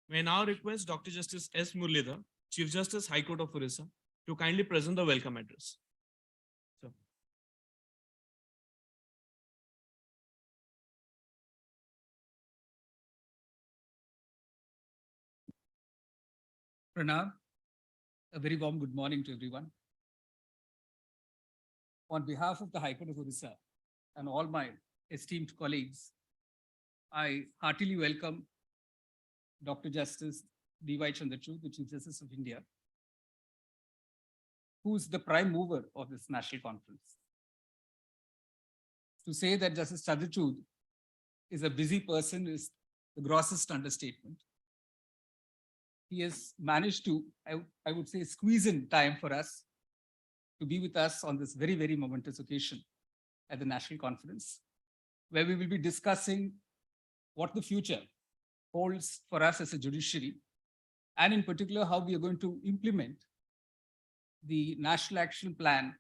May I now request Dr. Justice S. Murlidhar, Chief Justice, High Court of Orissa, to kindly present the welcome address. So, Pranav, a very warm good morning to everyone. On behalf of the High Court of Orissa and all my esteemed colleagues, I heartily welcome Dr. Justice D.Y. Chandrachud, the Chief Justice of India, who is the prime mover of this national conference. To say that Justice Chandrachud is a busy person is the grossest understatement. He has managed to, I would say, squeeze in time for us to be with us on this very, very momentous occasion at the National Conference, where we will be discussing what the future holds for us as a judiciary, and in particular, how we are going to implement the National Action Plan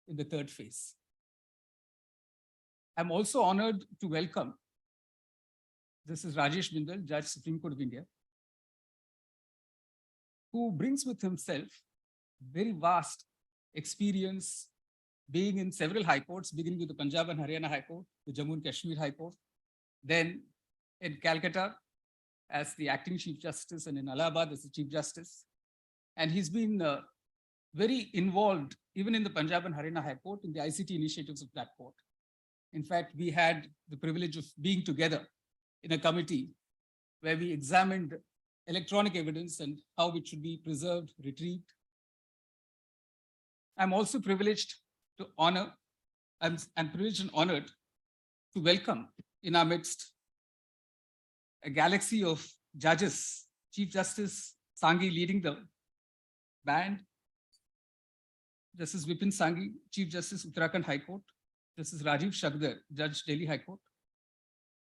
in the third phase. I'm also honored to welcome, this is Rajesh Bindal, Judge, Supreme Court of India, who brings with himself very vast experience being in several high courts, beginning with the Punjab and Haryana High Court, the Jammu and Kashmir High Court, then in Calcutta as the acting Chief Justice, and in Allahabad as the Chief Justice. And he's been very involved, even in the Punjab and Haryana High Court, in the ICT initiatives of that court. In fact, we had the privilege of being together in a committee where we examined electronic evidence and how it should be preserved, retrieved. I'm also privileged to honor, and privileged and honored to welcome in our midst a galaxy of judges, Chief Justice Sanghi leading the band, Justice Vipin Sanghi, Chief Justice Uttarakhand High Court, Justice Rajiv Shagdar, Judge Delhi High Court,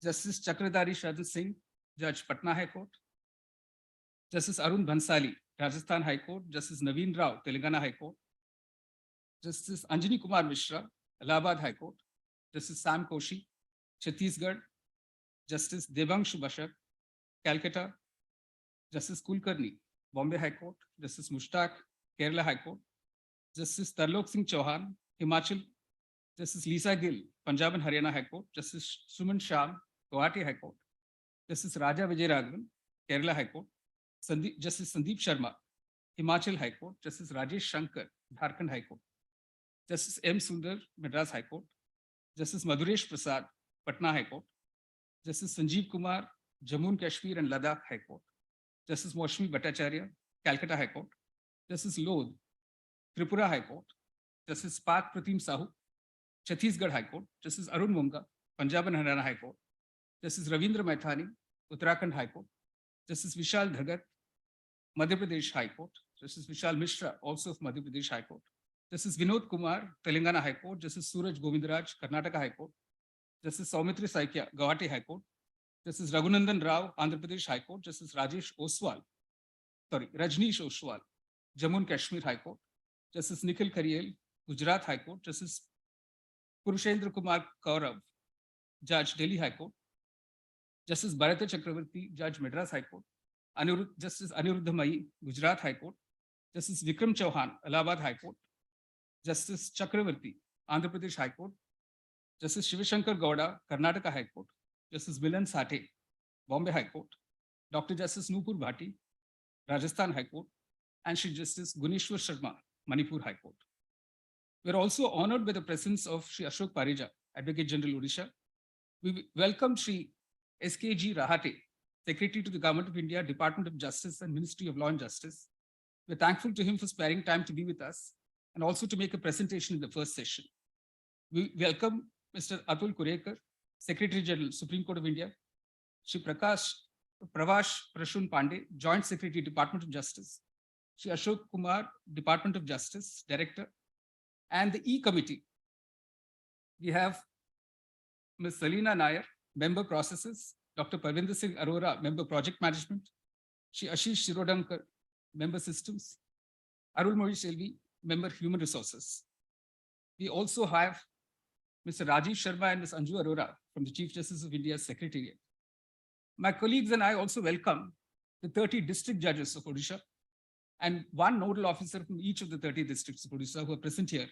Justice Chakradari Shardul Singh, Judge Patna High Court, Justice Arun Bhansali, Rajasthan High Court, Justice Naveen Rao, Telangana High Court, Justice Anjani Kumar Mishra, Allahabad High Court, Justice Sam Koshi, Chhattisgarh, Justice Devanshu Bashar, Calcutta, Justice Kulkarni, Bombay High Court, Justice Mushtaq, Kerala High Court, Justice Tarlok Singh Chauhan, Himachal, Justice Lisa Gill, Punjab and Haryana High Court, Justice Suman Sham, Guwahati High Court, Justice Raja Vijay Raghavan, Kerala High Court, Justice Sandeep Sharma, Himachal High Court, Justice Rajesh Shankar, Jharkhand High Court, Justice M. Sundar, Madras High Court, Justice Madhuresh Prasad, Patna High Court, Justice Sanjeev Kumar, Jammu and Kashmir and Ladakh High Court, Justice Moshmi Bhattacharya, Calcutta High Court, Justice Lodh, Tripura High Court, Justice Pat Pratim Sahu, Chhattisgarh High Court, Justice Arun Munga, Punjab and Haryana High Court, Justice Ravindra Maithani, Uttarakhand High Court, Justice Vishal Dhagat, Madhya Pradesh High Court, Justice Vishal Mishra, also of Madhya Pradesh High Court, Justice Vinod Kumar, Telangana High Court, Justice Suraj Govindaraj, Karnataka High Court, Justice Saumitri Saikia, Guwahati High Court, Justice Raghunandan Rao, Andhra Pradesh High Court, Justice Rajneesh Oswal, Jammu and Kashmir High Court, Justice Nikhil Kariel, Gujarat High Court, Justice Purushendra Kumar Kaurav, Judge Delhi High Court, Justice Bharata Chakravarti, Judge Madras High Court, Justice Aniruddha Mai, Gujarat High Court, Justice Vikram Chauhan, Allahabad High Court, Justice Chakravarti, Andhra Pradesh High Court, Justice Shivashankar Gowda, Karnataka High Court, Justice Milan Sathe, Bombay High Court, Dr. Justice Nupur Bhati, Rajasthan High Court, and Shri Justice Guneshwar Sharma, Manipur High Court. We are also honored by the presence of Shri Ashok Parija, Advocate General Odisha. We welcome Shri SKG Rahate, Secretary to the Government of India, Department of Justice and Ministry of Law and Justice. We're thankful to him for sparing time to be with us and also to make a presentation in the first session. We welcome Mr. Atul Kurekar, Secretary General, Supreme Court of India, Shri Pravash Prashun Pandey, Joint Secretary, Department of Justice, Shri Ashok Kumar, Department of Justice, Director, and the E-Committee. We have Ms. Salina Nair, Member Processes, Dr. Parvinder Singh Arora, Member Project Management, Shri Ashish Shirodankar, Member Systems, Arul Mori Shelvi, Member Human Resources. We also have Mr. Rajiv Sharma and Ms. Anju Arora from the Chief Justice of India's Secretariat. My colleagues and I also welcome the 30 district judges of Odisha, and one nodal officer from each of the 30 districts of Odisha who are present here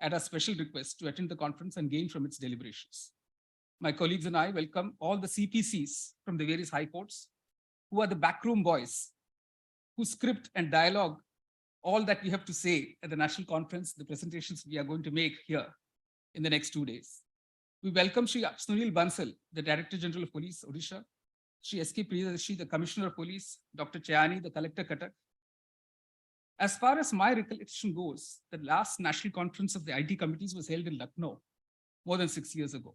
at a special request to attend the conference and gain from its deliberations. My colleagues and I welcome all the CPCs from the various high courts who are the backroom boys who script and dialogue all that we have to say at the national conference, the presentations we are going to make here in the next 2 days. We welcome Shri Sunil Bansal, the Director General of Police, Odisha, Shri S.K. Priyadashi, the Commissioner of Police, Dr. Chayani, the Collector, Cuttack. As far as my recollection goes, the last national conference of the IT committees was held in Lucknow more than 6 years ago.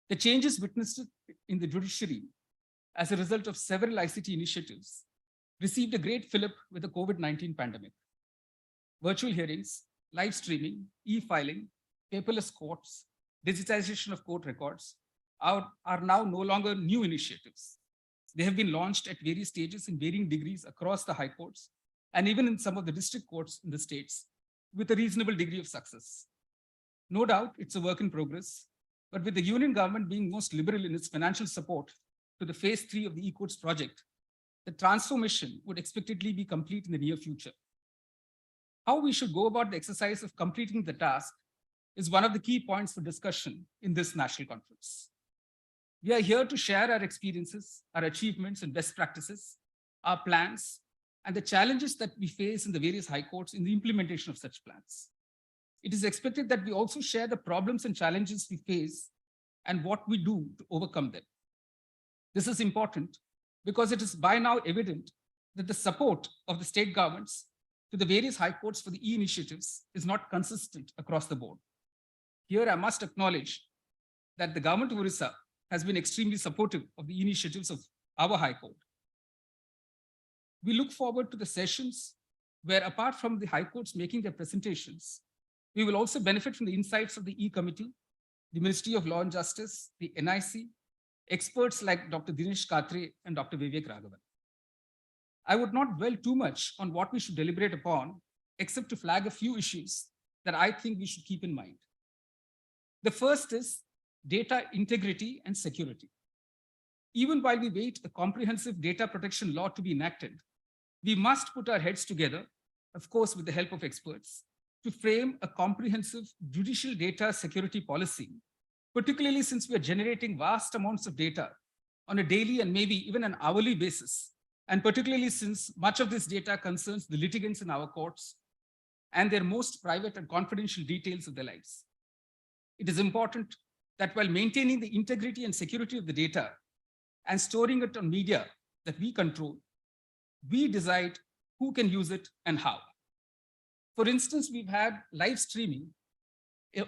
The changes witnessed in the judiciary as a result of several ICT initiatives received a great fillip with the COVID-19 pandemic. Virtual hearings, live streaming, e-filing, paperless courts, digitization of court records are now no longer new initiatives. They have been launched at various stages in varying degrees across the high courts and even in some of the district courts in the states with a reasonable degree of success. No doubt it's a work in progress, but with the union government being most liberal in its financial support to the phase 3 of the e-courts project, the transformation would expectedly be complete in the near future. How we should go about the exercise of completing the task is one of the key points for discussion in this national conference. We are here to share our experiences, our achievements and best practices, our plans, and the challenges that we face in the various high courts in the implementation of such plans. It is expected that we also share the problems and challenges we face and what we do to overcome them. This is important because it is by now evident that the support of the state governments to the various high courts for the e-initiatives is not consistent across the board. Here, I must acknowledge that the government of Orissa has been extremely supportive of the initiatives of our high court. We look forward to the sessions where, apart from the high courts making their presentations, we will also benefit from the insights of the E-Committee, the Ministry of Law and Justice, the NIC, experts like Dr. Dinesh Katre and Dr. Vivek Raghavan. I would not dwell too much on what we should deliberate upon, except to flag a few issues that I think we should keep in mind. The first is data integrity and security. Even while we wait a comprehensive data protection law to be enacted, we must put our heads together, of course, with the help of experts, to frame a comprehensive judicial data security policy, particularly since we are generating vast amounts of data on a daily and maybe even an hourly basis, and particularly since much of this data concerns the litigants in our courts and their most private and confidential details of their lives. It is important that while maintaining the integrity and security of the data and storing it on media that we control, we decide who can use it and how. For instance, we've had live streaming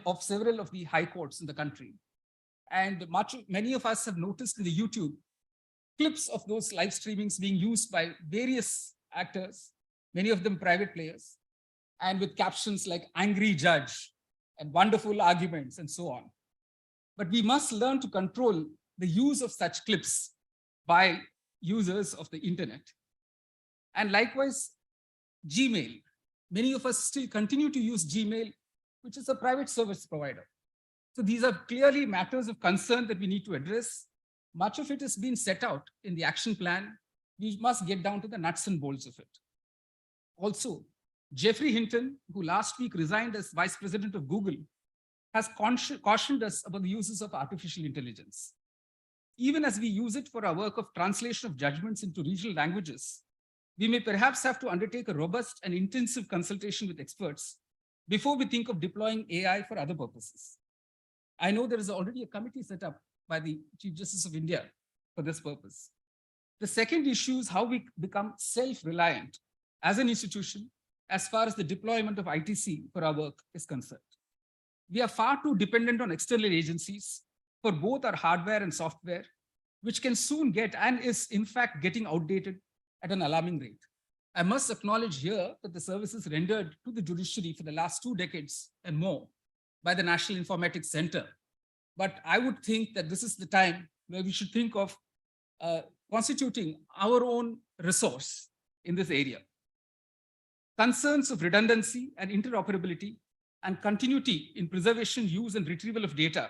of several of the high courts in the country. And many of us have noticed in the YouTube clips of those live streamings being used by various actors, many of them private players, and with captions like angry judge and wonderful arguments and so on. But we must learn to control the use of such clips by users of the internet. And likewise, Gmail. Many of us still continue to use Gmail, which is a private service provider. So these are clearly matters of concern that we need to address. Much of it has been set out in the action plan. We must get down to the nuts and bolts of it. Also, Jeffrey Hinton, who last week resigned as Vice President of Google, has cautioned us about the uses of artificial intelligence. Even as we use it for our work of translation of judgments into regional languages, we may perhaps have to undertake a robust and intensive consultation with experts before we think of deploying AI for other purposes. I know there is already a committee set up by the Chief Justice of India for this purpose. The second issue is how we become self-reliant as an institution as far as the deployment of ITC for our work is concerned. We are far too dependent on external agencies for both our hardware and software, which can soon get and is in fact getting outdated at an alarming rate. I must acknowledge here that the services rendered to the judiciary for the last 2 decades and more by the National Informatics Center. But I would think that this is the time where we should think of constituting our own resource in this area. Concerns of redundancy and interoperability and continuity in preservation, use, and retrieval of data,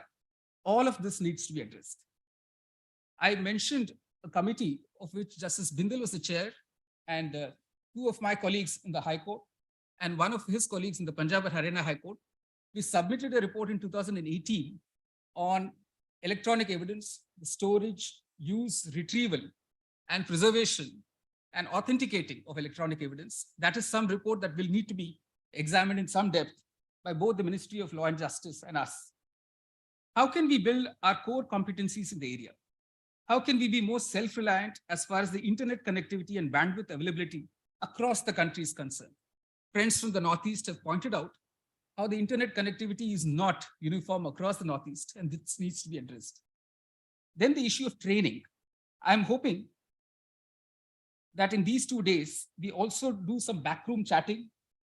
all of this needs to be addressed. I mentioned a committee of which Justice Bindal was the chair, and two of my colleagues in the High Court, and one of his colleagues in the Punjab and Haryana High Court, we submitted a report in 2018 on electronic evidence, the storage, use, retrieval, and preservation and authenticating of electronic evidence. That is some report that will need to be examined in some depth by both the Ministry of Law and Justice and us. How can we build our core competencies in the area? How can we be more self-reliant as far as the internet connectivity and bandwidth availability across the country is concerned? Friends from the Northeast have pointed out how the internet connectivity is not uniform across the Northeast, and this needs to be addressed. Then the issue of training. I'm hoping that in these 2 days, we also do some backroom chatting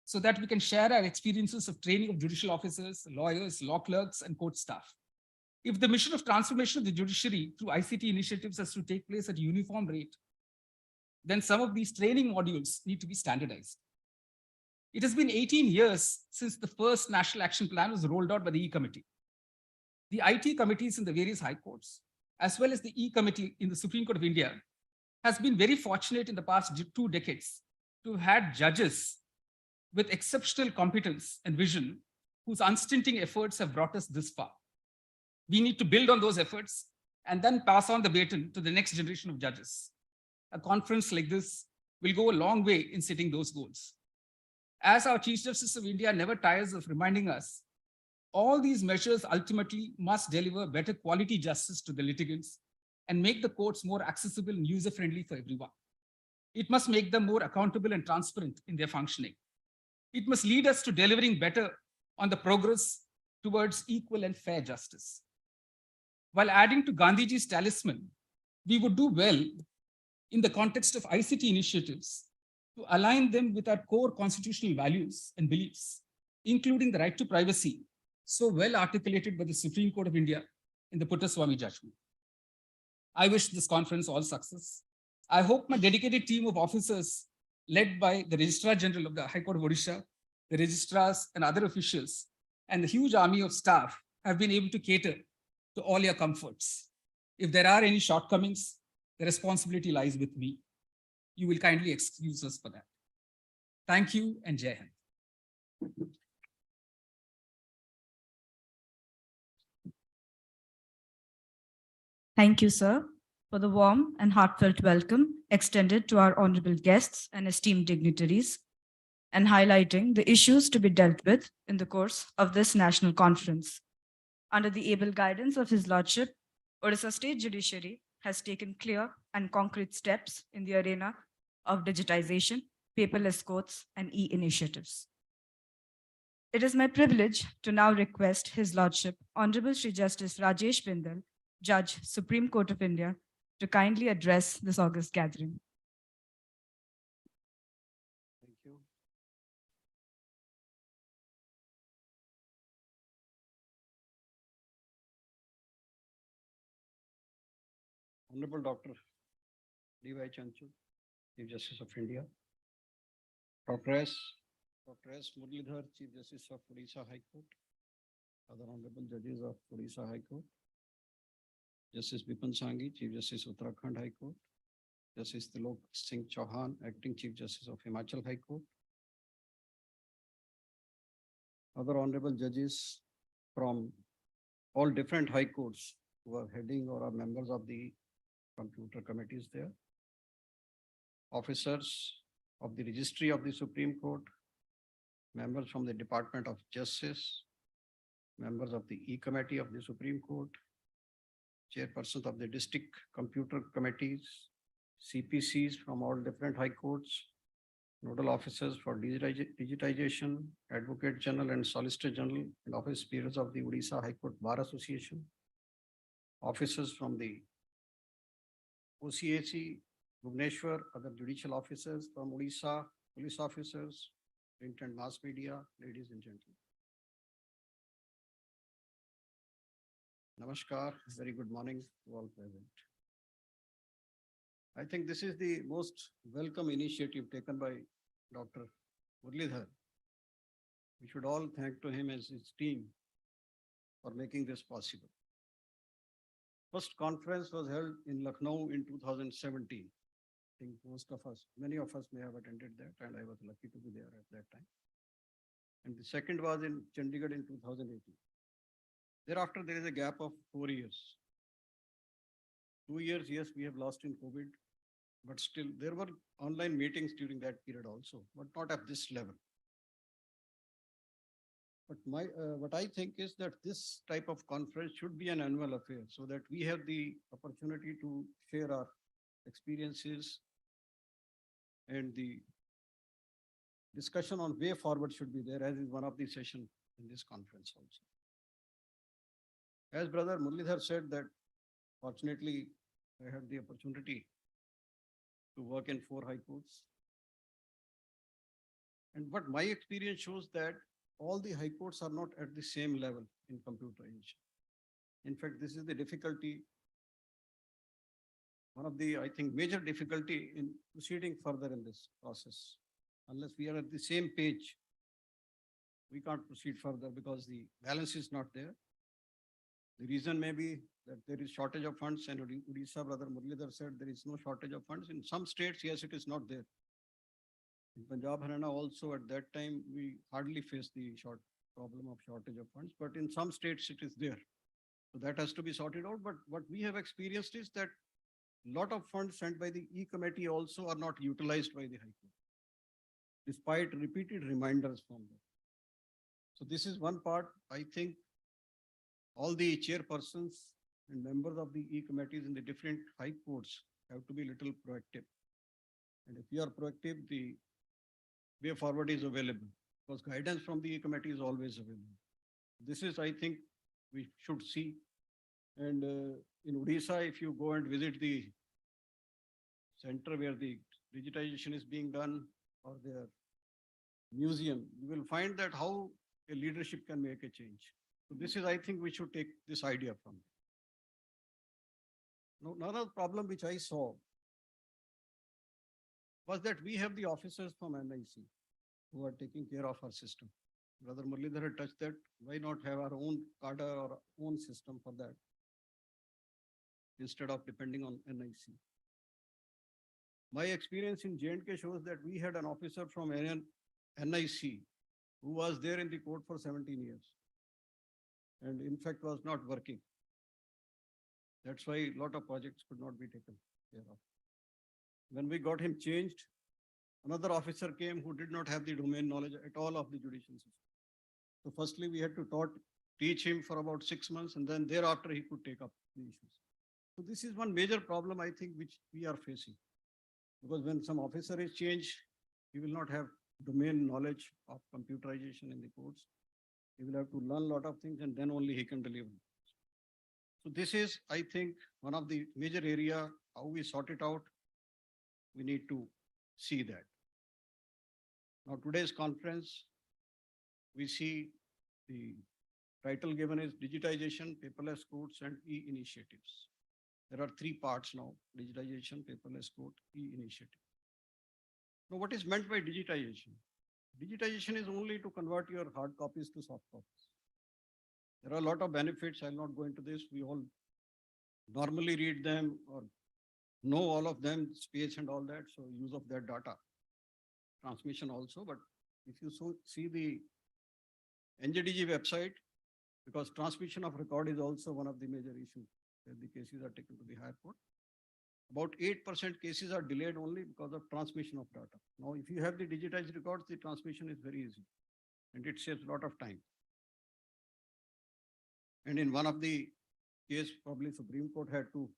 so that we can share our experiences of training of judicial officers, lawyers, law clerks, and court staff. If the mission of transformation of the judiciary through ICT initiatives has to take place at a uniform rate, then some of these training modules need to be standardized. It has been 18 years since the first National Action Plan was rolled out by the E-Committee. The IT committees in the various high courts, as well as the E-Committee in the Supreme Court of India, has been very fortunate in the past 2 decades to have had judges with exceptional competence and vision whose unstinting efforts have brought us this far. We need to build on those efforts and then pass on the baton to the next generation of judges. A conference like this will go a long way in setting those goals. As our Chief Justice of India never tires of reminding us, all these measures ultimately must deliver better quality justice to the litigants and make the courts more accessible and user-friendly for everyone. It must make them more accountable and transparent in their functioning. It must lead us to delivering better on the progress towards equal and fair justice. While adding to Gandhiji's talisman, we would do well in the context of ICT initiatives to align them with our core constitutional values and beliefs, including the right to privacy, so well articulated by the Supreme Court of India in the Puttaswamy judgment. I wish this conference all success. I hope my dedicated team of officers led by the Registrar General of the High Court of Orissa, the registrars and other officials, and the huge army of staff have been able to cater to all your comforts. If there are any shortcomings, the responsibility lies with me. You will kindly excuse us for that. Thank you and Jai Hind. Thank you, sir, for the warm and heartfelt welcome extended to our honorable guests and esteemed dignitaries, and highlighting the issues to be dealt with in the course of this national conference. Under the able guidance of His Lordship, Orissa State Judiciary has taken clear and concrete steps in the arena of digitization, paperless courts, and e-initiatives. It is my privilege to now request His Lordship, Honorable Shri Justice Rajesh Bindal, Judge, Supreme Court of India, to kindly address this august gathering. Thank you. Honorable Dr. D.Y. Chanchud, Chief Justice of India, Dr. S. Muralidhar, Chief Justice of Odisha High Court, other honorable judges of Odisha High Court, Justice Bipan Sanghi, Chief Justice of Uttarakhand High Court, Justice Tilok Singh Chauhan, Acting Chief Justice of Himachal High Court, other honorable judges from all different high courts who are heading or are members of the computer committees there, officers of the Registry of the Supreme Court, members from the Department of Justice, members of the E-Committee of the Supreme Court, chairpersons of the district computer committees, CPCs from all different high courts, nodal officers for digitization, Advocate General and Solicitor General and office bearers of the Odisha High Court Bar Association, officers from the OCAC, Bhubaneswar, other judicial officers from Odisha, police officers, print and mass media, ladies and gentlemen. Namaskar, very good morning to all present. I think this is the most welcome initiative taken by Dr. Muralidhar. We should all thank to him and his team for making this possible. First conference was held in Lucknow in 2017. think most of us, many of us may have attended that, and I was lucky to be there at that time. And the second was in Chandigarh in 2018. Thereafter, there is a gap of 4 years. 2 years, yes, we have lost in COVID, but still there were online meetings during that period also, but not at this level. But what I think is that this type of conference should be an annual affair so that we have the opportunity to share our experiences, and the discussion on way forward should be there, as is one of the sessions in this conference also. As Brother Muralidhar said that fortunately I had the opportunity to work in 4 high courts. And what my experience shows that all the high courts are not at the same level in computerization. In fact, this is the difficulty, one of the, I think, major difficulty in proceeding further in this process. Unless we are at the same page, we can't proceed further because the balance is not there. The reason may be that there is shortage of funds, and Odisha, Brother Muralidhar said there is no shortage of funds. In some states, yes, it is not there. In Punjab, Haryana also at that time, we hardly faced the problem of shortage of funds, but in some states it is there. So that has to be sorted out. But what we have experienced is that a lot of funds sent by the E-Committee also are not utilized by the High Court, despite repeated reminders from them. So this is one part. I think all the chairpersons and members of the E-Committees in the different high courts have to be a little proactive. And if you are proactive, the way forward is available, because guidance from the E-Committee is always available. This is, I think, we should see. And in Odisha, if you go and visit the center where the digitization is being done, or their museum, you will find that how a leadership can make a change. So this is, I think, we should take this idea from. Now, another problem which I saw was that we have the officers from NIC who are taking care of our system. Brother Muralidhar had touched that. Why not have our own cadre or own system for that, instead of depending on NIC? My experience in J&K shows that we had an officer from NIC who was there in the court for 17 years. And in fact was not working. That's why a lot of projects could not be taken care of. When we got him changed, another officer came who did not have the domain knowledge at all of the judicial system. So firstly, we had to teach him for about 6 months, and then thereafter he could take up the issues. So this is one major problem, I think, which we are facing. Because when some officer is changed, he will not have domain knowledge of computerization in the courts. He will have to learn a lot of things, and then only he can deliver. So this is, I think, one of the major area, how we sort it out. We need to see that. Now, today's conference, we see the title given is Digitization, Paperless Courts, and E-Initiatives. There are 3 parts now: digitization, paperless court, E-Initiative. Now, what is meant by digitization? Digitization is only to convert your hard copies to soft copies. There are a lot of benefits. I'll not go into this. We all normally read them or know all of them, space and all that. So use of that data, transmission also. But if you see the NJDG website, because transmission of record is also one of the major issues where the cases are taken to the higher court. About 8% cases are delayed only because of transmission of data. Now, if you have the digitized records, the transmission is very easy and it saves a lot of time. And in one of the cases, probably Supreme Court had to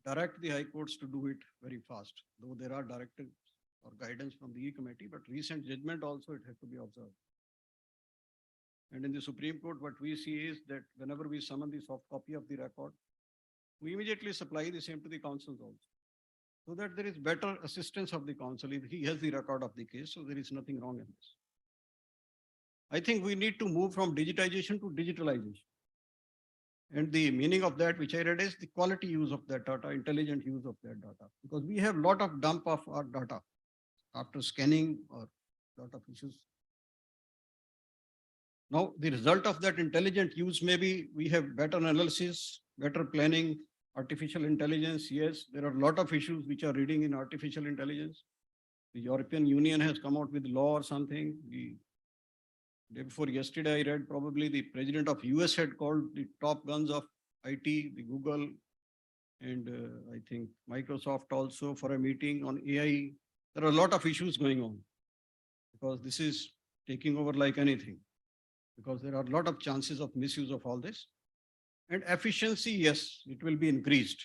direct the high courts to do it very fast, though there are directives or guidance from the E-Committee, but recent judgment also it had to be observed. And in the Supreme Court, what we see is that whenever we summon the soft copy of the record, we immediately supply the same to the counsels also, so that there is better assistance of the counsel. He has the record of the case, so there is nothing wrong in this. I think we need to move from digitization to digitalization. And the meaning of that, which I read, is the quality use of that data, intelligent use of that data, because we have a lot of dump of our data after scanning or a lot of issues. Now, the result of that intelligent use may be we have better analysis, better planning Artificial intelligence, yes, there are a lot of issues which are reading in artificial intelligence. The European Union has come out with law or something. The day before yesterday, I read probably the president of US had called the top guns of IT, the Google, and I think Microsoft also for a meeting on AI. There are a lot of issues going on because this is taking over like anything, because there are a lot of chances of misuse of all this. And efficiency, yes, it will be increased.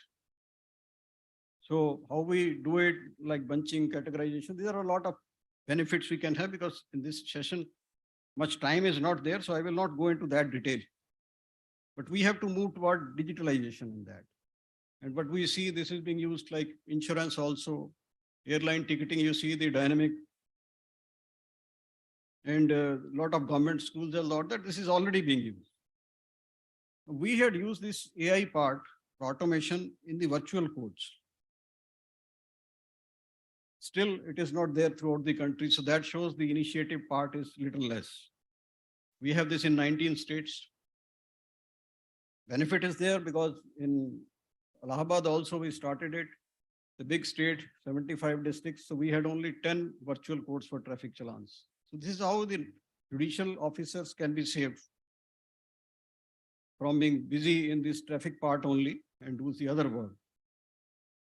So how we do it, like bunching, categorization, there are a lot of benefits we can have, because in this session, much time is not there, so I will not go into that detail. But we have to move toward digitalization in that. And what we see, this is being used like insurance also, airline ticketing, you see the dynamic, and a lot of government schools, a lot that this is already being used. We had used this AI part for automation in the virtual courts. Still, it is not there throughout the country. So that shows the initiative part is little less. We have this in 19 states. Benefit is there because in Allahabad also we started it. The big state, 75 districts. So we had only 10 virtual courts for traffic challans. So this is how the judicial officers can be saved from being busy in this traffic part only and do the other work.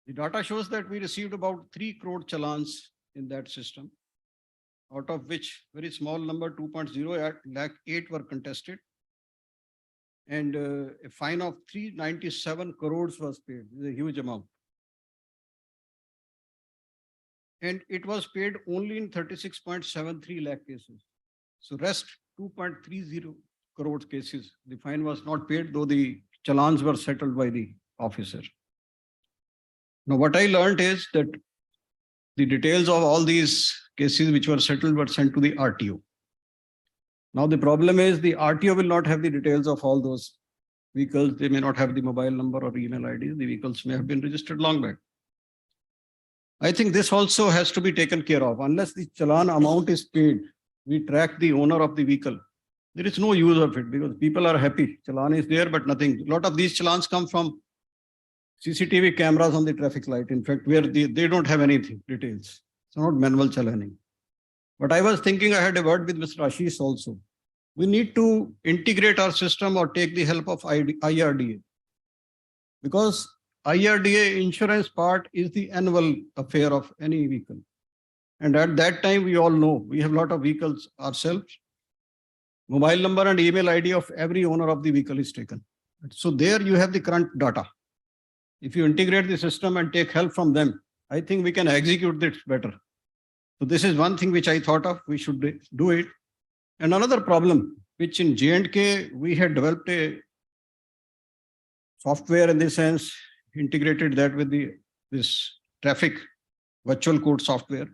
The data shows that we received about 3 crore challans in that system, out of which very small number, 2.08 lakh 8 were contested. And a fine of 397 crores was paid. This is a huge amount. And it was paid only in 36.73 lakh cases. So rest 2.30 crore cases, the fine was not paid, though the challans were settled by the officer. Now, what I learned is that the details of all these cases which were settled were sent to the RTO. Now, the problem is the RTO will not have the details of all those vehicles. They may not have the mobile number or email IDs. The vehicles may have been registered long back. I think this also has to be taken care of. Unless the challan amount is paid, we track the owner of the vehicle. There is no use of it because people are happy. Challan is there, but nothing. A lot of these challans come from CCTV cameras on the traffic light. In fact, where they don't have anything, details. It's not manual challaning. But I was thinking, I had a word with Mr. Ashish also. We need to integrate our system or take the help of IRDA. Because IRDA insurance part is the annual affair of any vehicle. And at that time, we all know, we have a lot of vehicles ourselves. Mobile number and email ID of every owner of the vehicle is taken. So there you have the current data. If you integrate the system and take help from them, I think we can execute this better. So this is one thing which I thought of, we should do it. And another problem, which in J&K, we had developed a software in this sense, integrated that with this traffic virtual court software.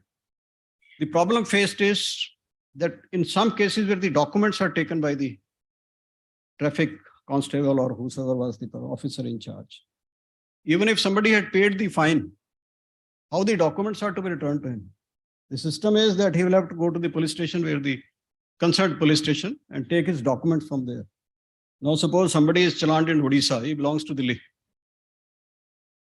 The problem faced is that in some cases where the documents are taken by the traffic constable or whoever was the officer in charge, even if somebody had paid the fine, how the documents are to be returned to him. The system is that he will have to go to the police station, where the concerned police station, and take his documents from there. Now suppose somebody is challaned in Odisha, he belongs to Delhi.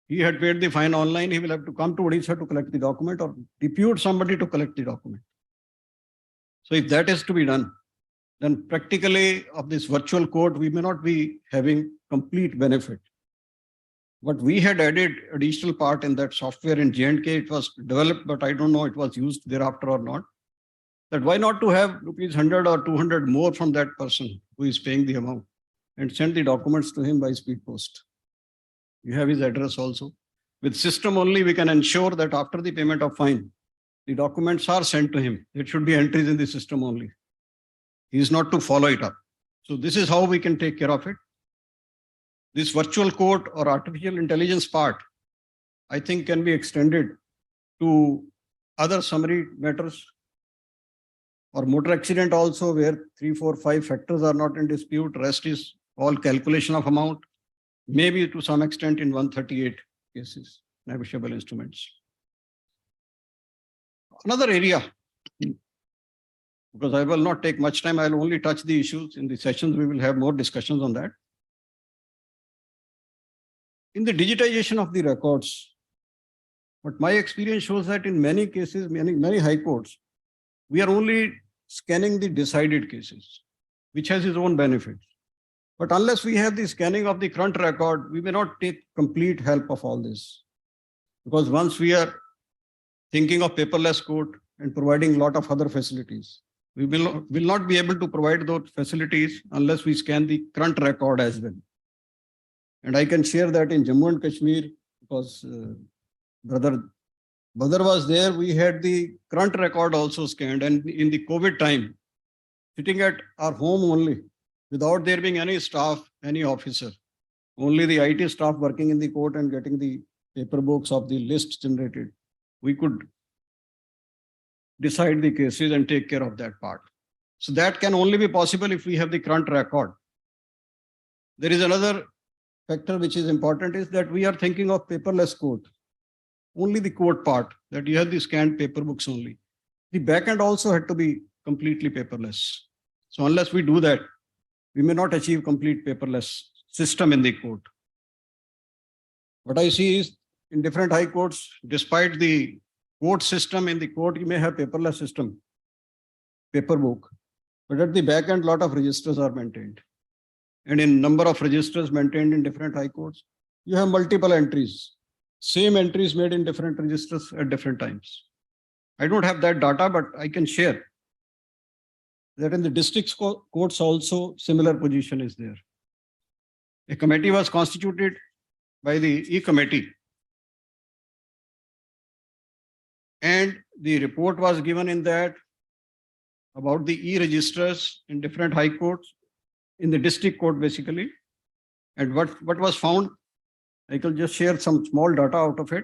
He had paid the fine online, he will have to come to Odisha to collect the document or depute somebody to collect the document. So if that is to be done, then practically of this virtual court, we may not be having complete benefit. But we had added additional part in that software in J&K. It was developed, but I don't know it was used thereafter or not. That why not to have rupees 100 or 200 more from that person who is paying the amount and send the documents to him by speed post. You have his address also. With system only, we can ensure that after the payment of fine, the documents are sent to him. It should be entries in the system only. He is not to follow it up. So this is how we can take care of it. This virtual court or artificial intelligence part, I think can be extended to other summary matters or motor accident also, where 3, 4, 5 factors are not in dispute. Rest is all calculation of amount, maybe to some extent in 138 cases, negotiable instruments. Another area, because I will not take much time, I will only touch the issues in the sessions. We will have more discussions on that. in the digitization of the records, but my experience shows that in many cases, many high courts, we are only scanning the decided cases, which has its own benefits. But unless we have the scanning of the current record, we may not take complete help of all this. Because once we are thinking of paperless court and providing a lot of other facilities, we will not be able to provide those facilities unless we scan the current record as well. And I can share that in Jammu and Kashmir, because Brother was there, we had the current record also scanned. And in the COVID time, sitting at our home only, without there being any staff, any officer, only the IT staff working in the court and getting the paper books of the list generated, we could decide the cases and take care of that part. So that can only be possible if we have the current record. There is another factor which is important, is that we are thinking of paperless court. Only the court part, that you have the scanned paper books only. The backend also had to be completely paperless. So unless we do that, we may not achieve complete paperless system in the court. What I see is in different high courts, despite the court system, in the court you may have paperless system, paper book, but at the back end, a lot of registers are maintained. And in number of registers maintained in different high courts, you have multiple entries, same entries made in different registers at different times. I don't have that data, but I can share that in the district courts also similar position is there. A committee was constituted by the E-committee, and the report was given in that about the e-registers in different high courts, in the district court basically. And what was found, I can just share some small data out of it.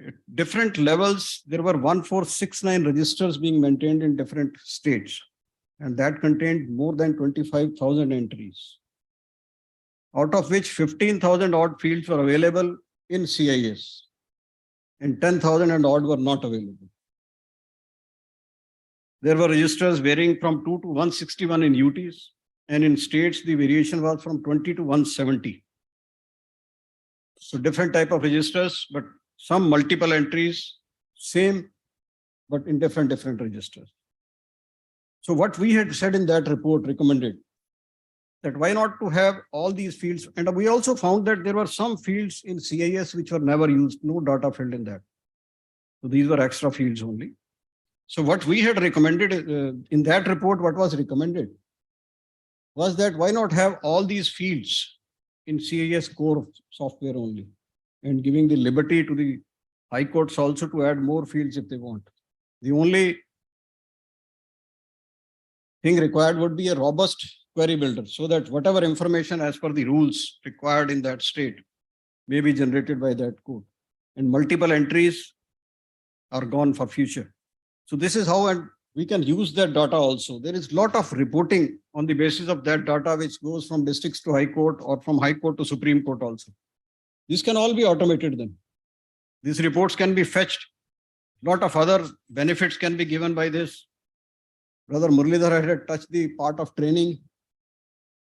At different levels, there were 1469 registers being maintained in different states, and that contained more than 25,000 entries, out of which 15,000 odd fields were available in CIS and 10,000 and odd were not available. There were registers varying from 2 to 161 in UTs, and in states, the variation was from 20 to 170. So different type of registers, but some multiple entries, same, but in different registers. So what we had said in that report recommended that why not to have all these fields. And we also found that there were some fields in CIS which were never used, no data filled in that. So these were extra fields only. So what we had recommended in that report, what was recommended was that why not have all these fields in CIS core software only, and giving the liberty to the high courts also to add more fields if they want. The only thing required would be a robust query builder, so that whatever information as per the rules required in that state may be generated by that code, and multiple entries are gone for future. So this is how, and we can use that data also. There is a lot of reporting on the basis of that data, which goes from districts to high court or from high court to Supreme Court also. This can all be automated then. These reports can be fetched. A lot of other benefits can be given by this. Brother Muralidhar had touched the part of training.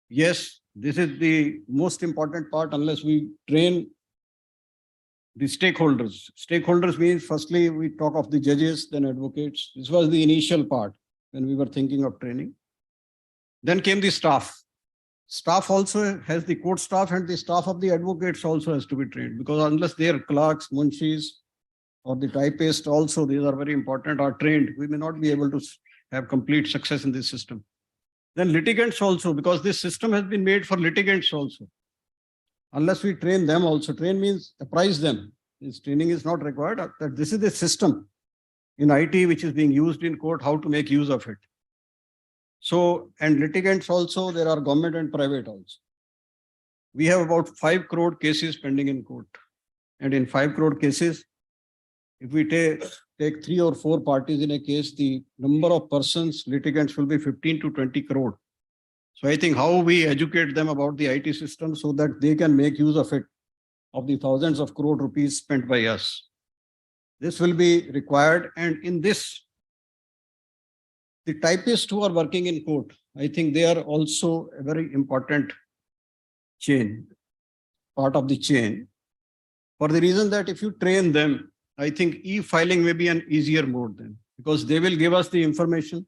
Yes, this is the most important part unless we train the stakeholders. Stakeholders means firstly, we talk of the judges, then advocates. This was the initial part when we were thinking of training. Then came the staff. Staff also has the court staff, and the staff of the advocates also has to be trained, because unless they are clerks, munshis, or the typists also, these are very important, are trained, we may not be able to have complete success in this system. Then litigants also, because this system has been made for litigants also. Unless we train them also, train means apprise them. This training is not required. That this is the system in IT which is being used in court, how to make use of it. So, and litigants also, there are government and private also. We have about 5 crore cases pending in court. And in 5 crore cases, if we take 3 or 4 parties in a case, the number of persons, litigants will be 15 to 20 crore. So I think how we educate them about the IT system so that they can make use of it, of the thousands of crore rupees spent by us. This will be required. And in this, the typists who are working in court, I think they are also a very important chain. part of the chain, for the reason that if you train them, I think e-filing may be an easier mode then, because they will give us the information,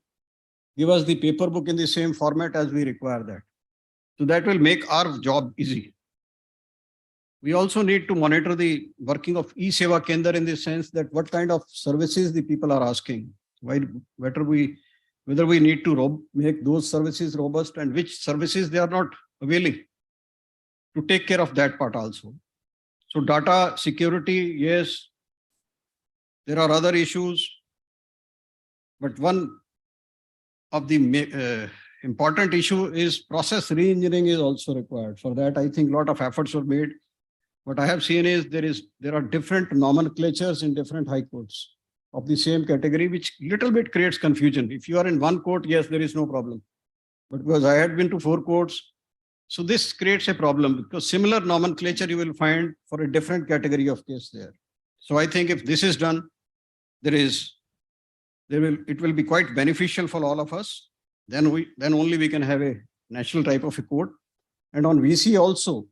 give us the paper book in the same format as we require that. So that will make our job easy. We also need to monitor the working of e-Seva Kendra in the sense that what kind of services the people are asking. Whether we need to make those services robust and which services they are not availing, to take care of that part also. So data security, yes, there are other issues, but one of the important issue is process re-engineering is also required. For that, I think a lot of efforts were made. What I have seen is there are different nomenclatures in different high courts of the same category, which little bit creates confusion. If you are in one court, yes, there is no problem. But because I had been to 4 courts, so this creates a problem because similar nomenclature you will find for a different category of case there. So I think if this is done, it will be quite beneficial for all of us. Then only we can have a national type of a court. And on VC also,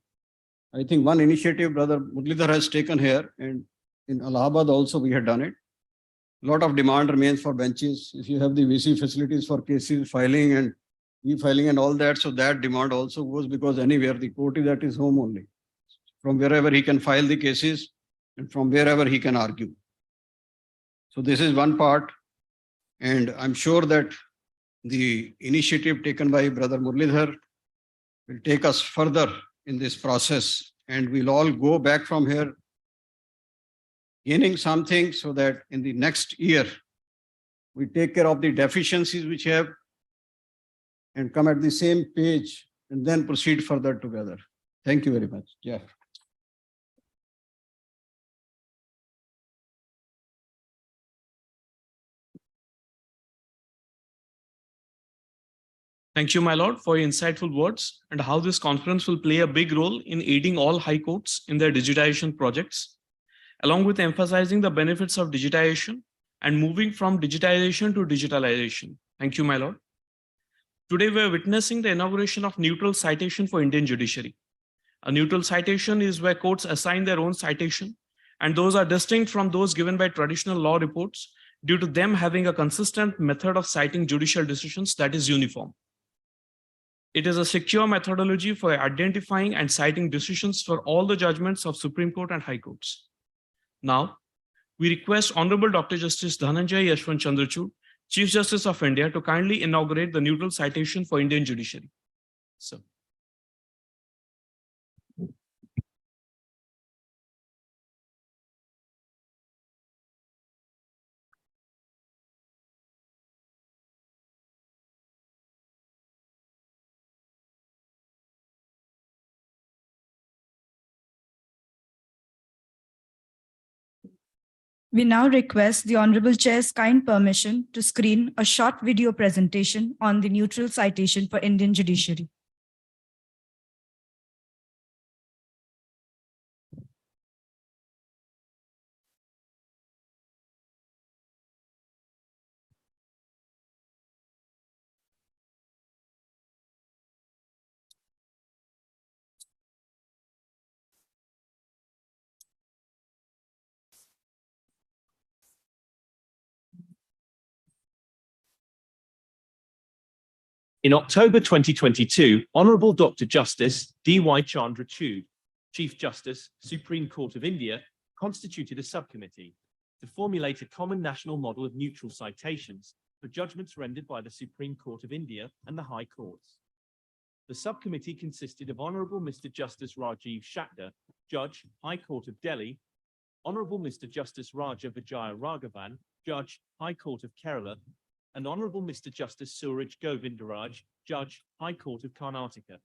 I think one initiative Brother Muralidhar has taken here, and in Allahabad also we had done it. A lot of demand remains for benches. If you have the VC facilities for cases filing and e-filing and all that, so that demand also goes, because anywhere the court is at his home only, from wherever he can file the cases and from wherever he can argue. So this is one part, and I'm sure that the initiative taken by Brother Muralidhar will take us further in this process, and we'll all go back from here gaining something, so that in the next year we take care of the deficiencies which have and come at the same page and then proceed further together. Thank you very much. Yeah. Thank you, my lord, for your insightful words and how this conference will play a big role in aiding all high courts in their digitization projects, along with emphasizing the benefits of digitization and moving from digitization to digitalization. Thank you, my lord. Today, we are witnessing the inauguration of neutral citation for Indian judiciary. A neutral citation is where courts assign their own citation, and those are distinct from those given by traditional law reports due to them having a consistent method of citing judicial decisions that is uniform. It is a secure methodology for identifying and citing decisions for all the judgments of Supreme Court and High Courts. Now, we request Honorable Dr. Justice Dhananjay Yashwant Chandrachud, Chief Justice of India, to kindly inaugurate the neutral citation for Indian judiciary. Sir. We now request the Honorable Chair's kind permission to screen a short video presentation on the neutral citation for Indian judiciary. In October 2022, Honourable Dr. Justice D.Y. Chandrachud, Chief Justice, Supreme Court of India, constituted a subcommittee to formulate a common national model of neutral citations for judgments rendered by the Supreme Court of India and the High Courts. The subcommittee consisted of Honourable Mr. Justice Rajiv Shakdar, Judge, High Court of Delhi, Honourable Mr. Justice Raja Vijaya Raghavan, Judge, High Court of Kerala, and Honourable Mr. Justice Suraj Govindaraj, Judge, High Court of Karnataka.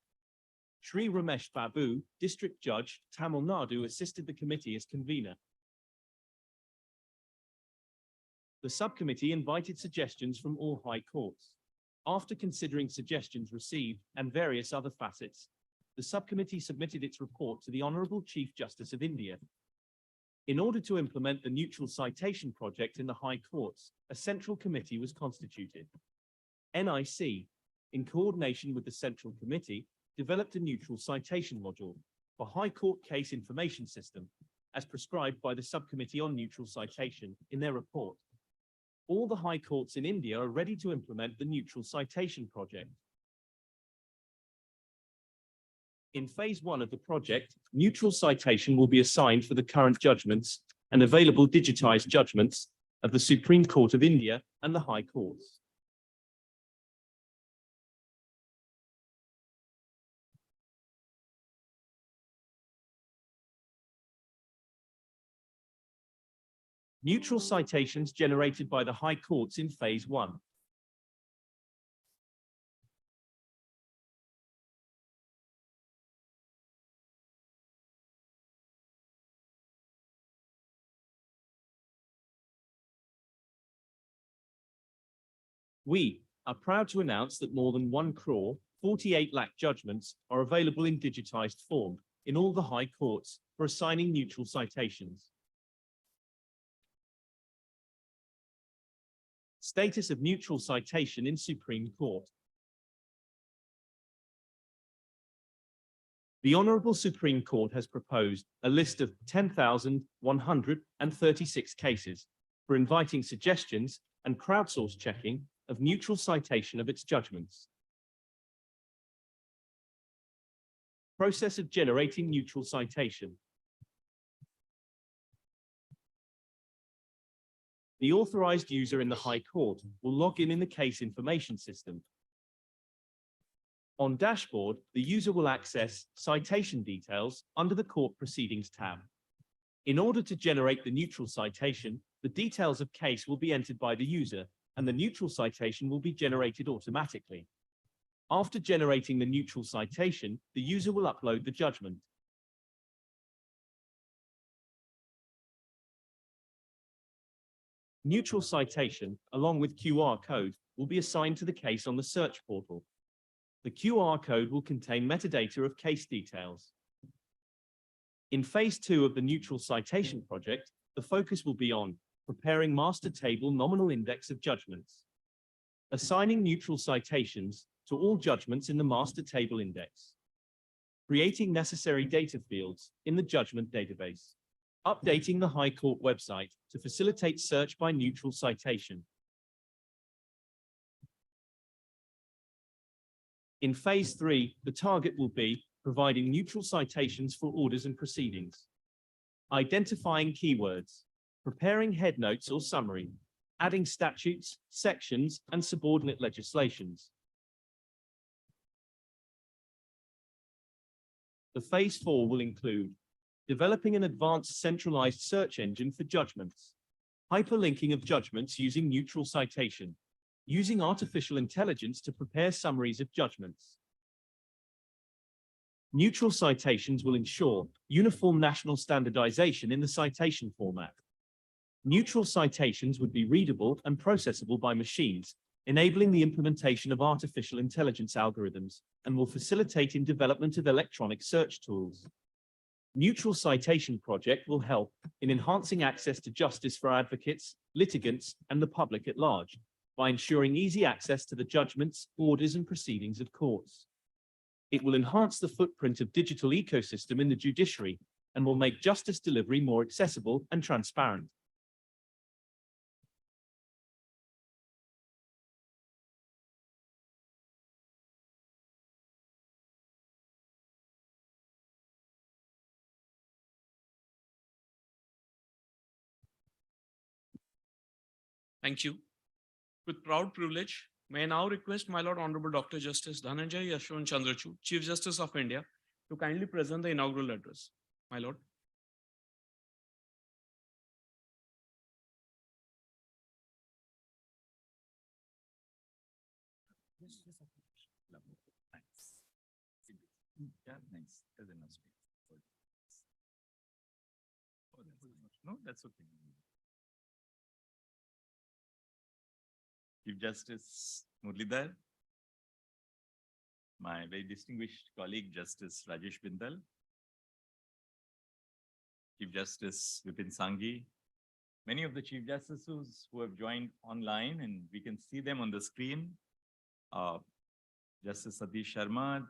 Shri Ramesh Babu, District Judge, Tamil Nadu, assisted the committee as convener. The subcommittee invited suggestions from all high courts. After considering suggestions received and various other facets, the subcommittee submitted its report to the Honourable Chief Justice of India. In order to implement the neutral citation project in the High Courts, a central committee was constituted. NIC, in coordination with the Central Committee, developed a neutral citation module, for High Court Case Information System, as prescribed by the Subcommittee on Neutral Citation in their report. All the high courts in India are ready to implement the Neutral Citation project. In phase 1 of the project, neutral citation will be assigned for the current judgments and available digitized judgments of the Supreme Court of India and the High Courts. Neutral citations generated by the High Courts in phase 1. We are proud to announce that more than 1 crore, 48 lakh judgments are available in digitized form in all the high courts for assigning neutral citations. Status of neutral citation in Supreme Court. The Honorable Supreme Court has proposed a list of 10,136 cases for inviting suggestions and crowdsource checking of neutral citation of its judgments. Process of generating neutral citation. The authorized user in the High Court will log in the case information system. On dashboard, the user will access citation details under the Court Proceedings tab. In order to generate the neutral citation, the details of case will be entered by the user, and the neutral citation will be generated automatically. After generating the neutral citation, the user will upload the judgment. Neutral citation, along with QR code, will be assigned to the case on the search portal. The QR code will contain metadata of case details. In phase 2 of the neutral citation project, the focus will be on preparing master table nominal index of judgments, assigning neutral citations to all judgments in the master table index, creating necessary data fields in the judgment database, updating the High Court website to facilitate search by neutral citation. In phase 3, the target will be providing neutral citations for orders and proceedings, identifying keywords, preparing headnotes or summary, adding statutes, sections, and subordinate legislations. The phase 4 will include developing an advanced centralized search engine for judgments, hyperlinking of judgments using neutral citation, using artificial intelligence to prepare summaries of judgments. Neutral citations will ensure uniform national standardization in the citation format. Neutral citations would be readable and processable by machines, enabling the implementation of artificial intelligence algorithms, and will facilitate in development of electronic search tools. Neutral Citation Project will help in enhancing access to justice for advocates, litigants, and the public at large, by ensuring easy access to the judgments, orders, and proceedings of courts. It will enhance the footprint of digital ecosystem in the judiciary and will make justice delivery more accessible and transparent. Thank you. With proud privilege, may I now request my Lord Honorable Dr. Justice Dhananjay Yashwant Chandrachud, Chief Justice of India, to kindly present the inaugural address. My Lord. No, that's okay. Chief Justice Murlidhar, my very distinguished colleague, Justice Rajesh Bindal, Chief Justice Vipin Sanghi, many of the Chief Justices who have joined online, and we can see them on the screen. Justice Satish Sharma,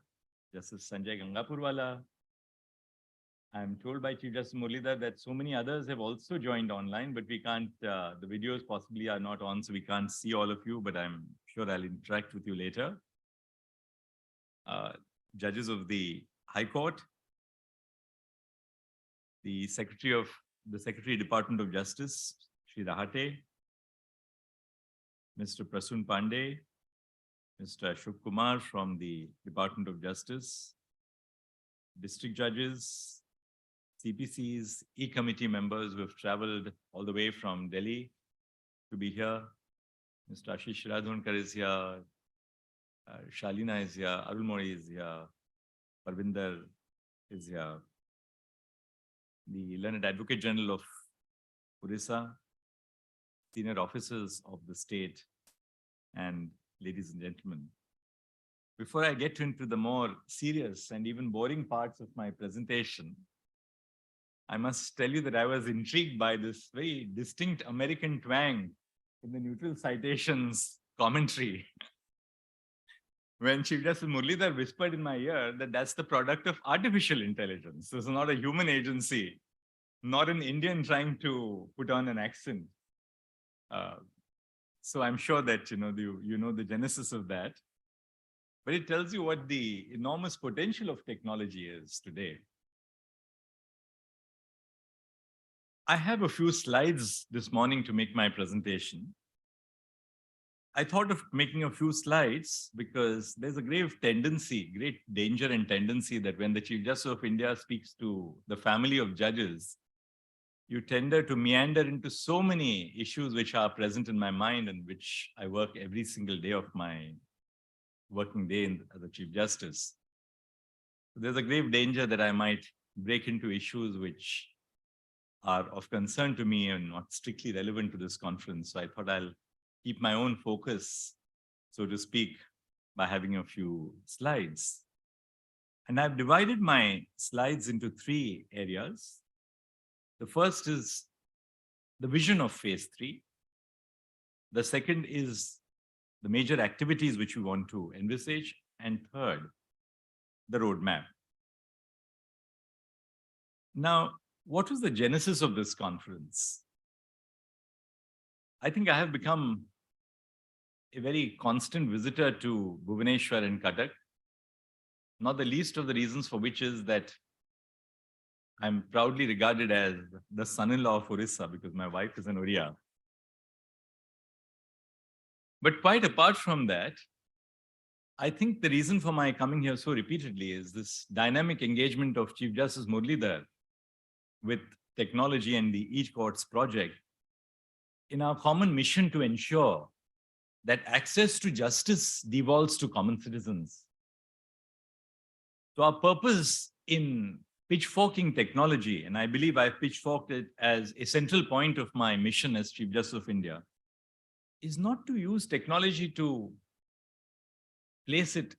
Justice Sanjay Gangapurwala, I'm told by Chief Justice Muralidhar that so many others have also joined online, but we can't, the videos possibly are not on, so we can't see all of you, but I'm sure I'll interact with you later. Judges of the High Court, the Secretary Department of Justice, Shri Rahate, Mr. Prasun Pandey, Mr. Ashok Kumar from the Department of Justice, district judges, CPCs, E-committee members who have traveled all the way from Delhi to be here. Mr. Ashish Radhonkar is here, Shalina is here, Arul Mori is here, Parvinder is here, the Learned Advocate General of Orissa, senior officers of the state, and ladies and gentlemen. Before I get into the more serious and even boring parts of my presentation, I must tell you that I was intrigued by this very distinct American twang in the neutral citations commentary. When Chief Justice Muralidhar whispered in my ear that that's the product of artificial intelligence. This is not a human agency, not an Indian trying to put on an accent. So I'm sure that you know the genesis of that. But it tells you what the enormous potential of technology is today. I have a few slides this morning to make my presentation. I thought of making a few slides because there's a great danger and tendency that when the Chief Justice of India speaks to the family of judges, you tend to meander into so many issues which are present in my mind and which I work every single day of my working day as a Chief Justice. So there's a grave danger that I might break into issues which are of concern to me and not strictly relevant to this conference. So I thought I'll keep my own focus, so to speak, by having a few slides. And I've divided my slides into three areas. The first is the vision of phase 3. The second is the major activities which we want to envisage. And third, the roadmap. Now, what was the genesis of this conference? I think I have become a very constant visitor to Bhubaneswar and Cuttack. Not the least of the reasons for which is that I'm proudly regarded as the son-in-law of Orissa because my wife is an Oriya. But quite apart from that, I think the reason for my coming here so repeatedly is this dynamic engagement of Chief Justice Muralidhar with technology and the Each Courts project in our common mission to ensure that access to justice devolves to common citizens. So our purpose in pitchforking technology, and I believe I've pitchforked it as a central point of my mission as Chief Justice of India, is not to use technology to place it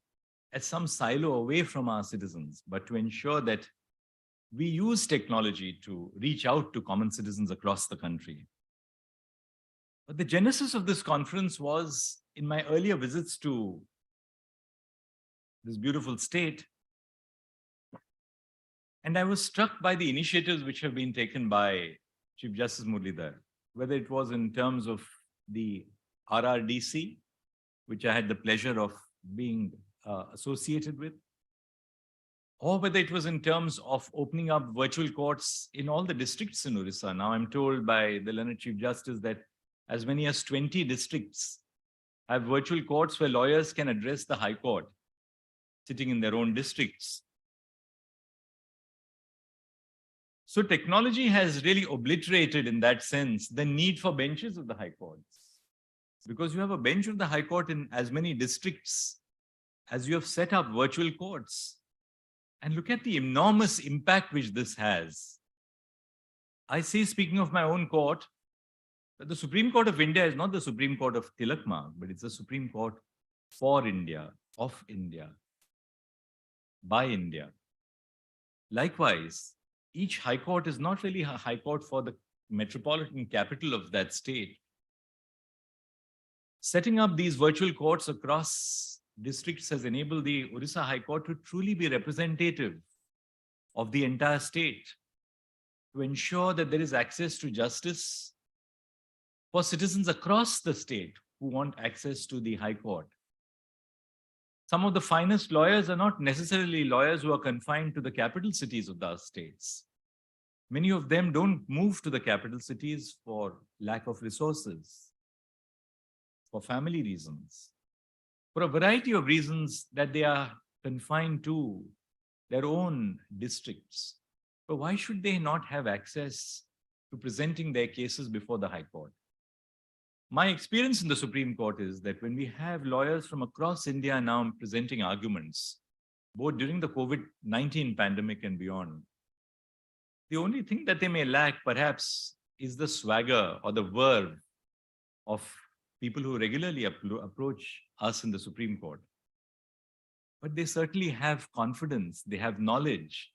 as some silo away from our citizens, but to ensure that we use technology to reach out to common citizens across the country. But the genesis of this conference was in my earlier visits to this beautiful state. And I was struck by the initiatives which have been taken by Chief Justice Muralidhar, whether it was in terms of the RRDC, which I had the pleasure of being associated with, or whether it was in terms of opening up virtual courts in all the districts in Orissa. Now I'm told by the Learned Chief Justice that as many as 20 districts have virtual courts where lawyers can address the High Court, sitting in their own districts. So technology has really obliterated, in that sense, the need for benches of the High Courts. Because you have a bench of the High Court in as many districts as you have set up virtual courts. And look at the enormous impact which this has. I say, speaking of my own court, that the Supreme Court of India is not the Supreme Court of Tilakmarg, but it's the Supreme Court for India, of India, by India. Likewise, each High Court is not really a High Court for the metropolitan capital of that state. Setting up these virtual courts across districts has enabled the Orissa High Court to truly be representative of the entire state to ensure that there is access to justice for citizens across the state who want access to the High Court. Some of the finest lawyers are not necessarily lawyers who are confined to the capital cities of the states. Many of them don't move to the capital cities for lack of resources, for family reasons, for a variety of reasons that they are confined to their own districts. But why should they not have access to presenting their cases before the High Court? My experience in the Supreme Court is that when we have lawyers from across India now presenting arguments, both during the COVID-19 pandemic and beyond, the only thing that they may lack perhaps is the swagger or the verve of people who regularly approach us in the Supreme Court. But they certainly have confidence, they have knowledge,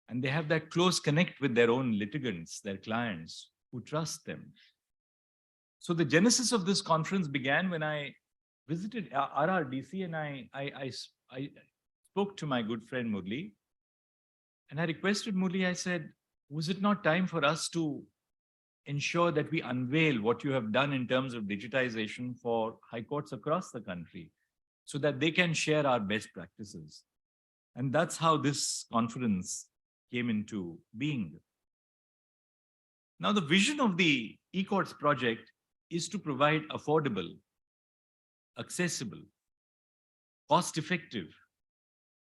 and they have that close connect with their own litigants, their clients who trust them. So the genesis of this conference began when I visited RRDC and I spoke to my good friend Murli. And I requested Murli, I said, was it not time for us to ensure that we unveil what you have done in terms of digitization for high courts across the country so that they can share our best practices? And that's how this conference came into being. Now, the vision of the eCourts project is to provide affordable, accessible, cost-effective,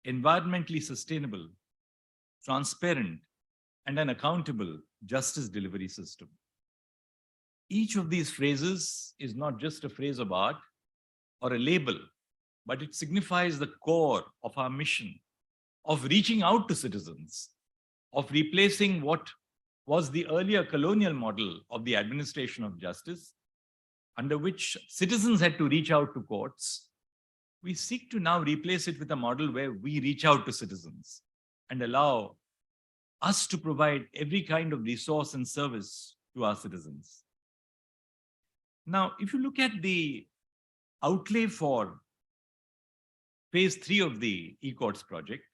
environmentally sustainable, transparent, and an accountable justice delivery system. Each of these phrases is not just a phrase of art or a label, but it signifies the core of our mission of reaching out to citizens, of replacing what was the earlier colonial model of the administration of justice, under which citizens had to reach out to courts. We seek to now replace it with a model where we reach out to citizens and allow us to provide every kind of resource and service to our citizens. Now, if you look at the outlay for phase 3 of the eCourts project,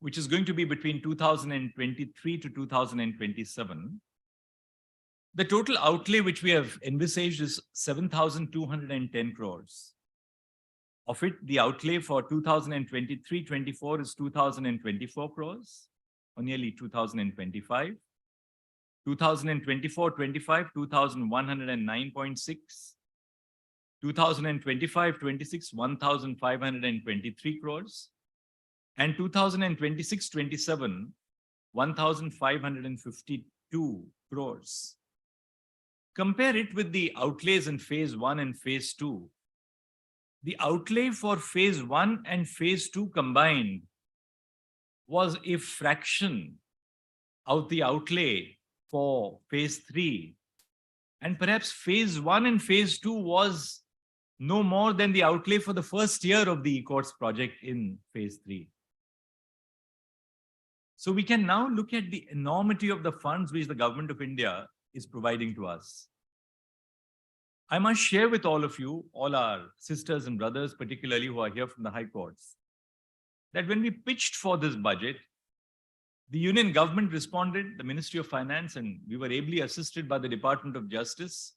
which is going to be between 2023 to 2027, the total outlay which we have envisaged is 7,210 crores. Of it, the outlay for 2023-24 is 2,024 crores, or nearly 2,025. 2024-25, 2,109.6. 2025-26, 1,523 crores. And 2026-27, 1,552 crores. Compare it with the outlays in phase 1 and phase 2. The outlay for phase 1 and phase 2 combined was a fraction of the outlay for phase 3. And perhaps phase 1 and phase 2 was no more than the outlay for the first year of the eCourts project in phase 3. So we can now look at the enormity of the funds which the government of India is providing to us. I must share with all of you, all our sisters and brothers, particularly who are here from the high courts, that when we pitched for this budget, the union government responded, the Ministry of Finance, and we were ably assisted by the Department of Justice,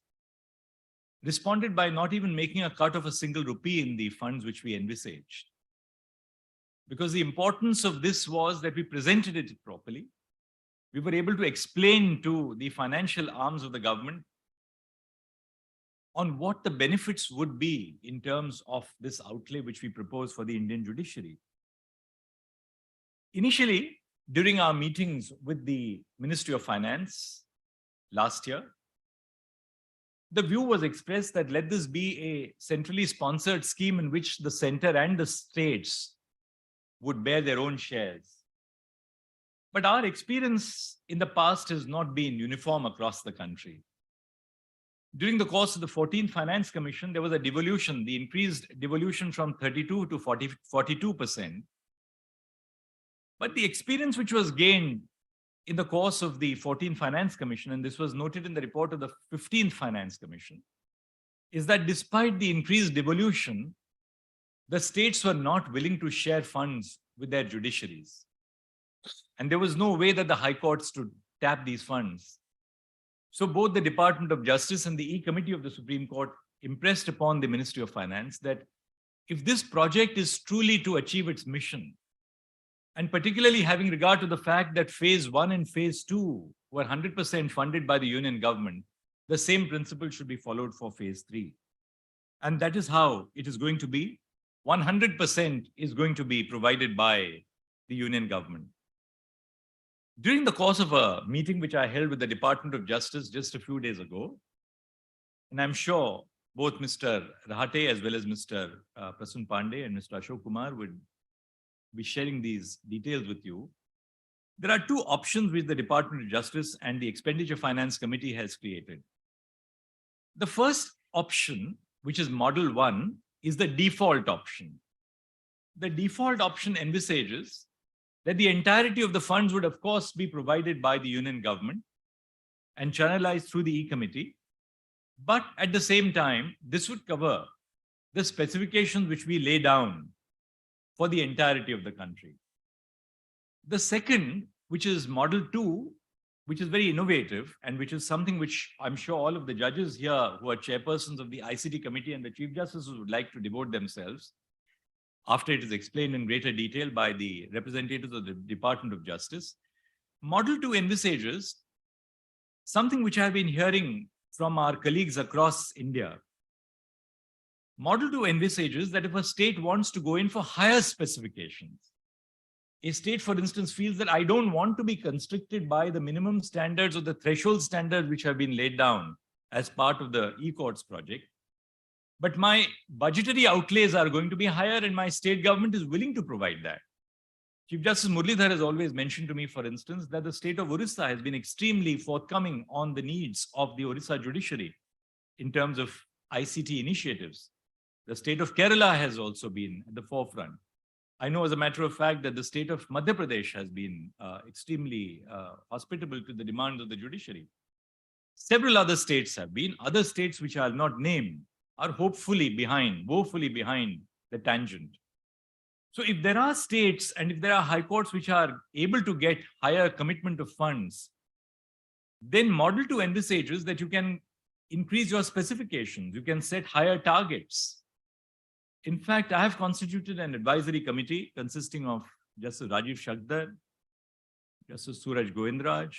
responded by not even making a cut of a single rupee in the funds which we envisaged. Because the importance of this was that we presented it properly. We were able to explain to the financial arms of the government on what the benefits would be in terms of this outlay which we propose for the Indian judiciary. Initially, during our meetings with the Ministry of Finance last year, the view was expressed that let this be a centrally sponsored scheme in which the center and the states would bear their own shares. But our experience in the past has not been uniform across the country. During the course of the 14th Finance Commission, there was a devolution, the increased devolution from 32 to 42%. But the experience which was gained in the course of the 14th Finance Commission, and this was noted in the report of the 15th Finance Commission, is that despite the increased devolution, the states were not willing to share funds with their judiciaries. And there was no way that the high courts to tap these funds. So both the Department of Justice and the E-Committee of the Supreme Court impressed upon the Ministry of Finance that if this project is truly to achieve its mission, and particularly having regard to the fact that phase 1 and phase 2 were 100% funded by the union government, the same principle should be followed for phase 3. And that is how it is going to be. 100% is going to be provided by the union government. During the course of a meeting which I held with the Department of Justice just a few days ago, and I'm sure both Mr. Rahate as well as Mr. Prasun Pandey and Mr. Ashok Kumar would be sharing these details with you. There are two options which the Department of Justice and the Expenditure Finance Committee has created. The first option, which is Model 1, is the default option. The default option envisages that the entirety of the funds would, of course, be provided by the union government and channelized through the E-Committee. But at the same time, this would cover the specifications which we lay down for the entirety of the country. The second, which is Model 2, which is very innovative and which is something which I'm sure all of the judges here who are chairpersons of the ICT committee and the Chief Justices would like to devote themselves after it is explained in greater detail by the representatives of the Department of Justice. Model 2 envisages something which I've been hearing from our colleagues across India. Model 2 envisages that if a state wants to go in for higher specifications, a state, for instance, feels that I don't want to be constricted by the minimum standards or the threshold standards which have been laid down as part of the e-courts project, but my budgetary outlays are going to be higher and my state government is willing to provide that. Chief Justice Muralidhar has always mentioned to me, for instance, that the state of Orissa has been extremely forthcoming on the needs of the Orissa judiciary in terms of ICT initiatives. The state of Kerala has also been at the forefront. I know, as a matter of fact, that the state of Madhya Pradesh has been extremely hospitable to the demands of the judiciary. Several other states have been. Other states which are not named are woefully behind the tangent. So if there are states and if there are high courts which are able to get higher commitment of funds, then Model 2 envisages that you can increase your specifications, you can set higher targets. In fact, I have constituted an advisory committee consisting of Justice Rajiv Shakdar, Justice Suraj Govindraj,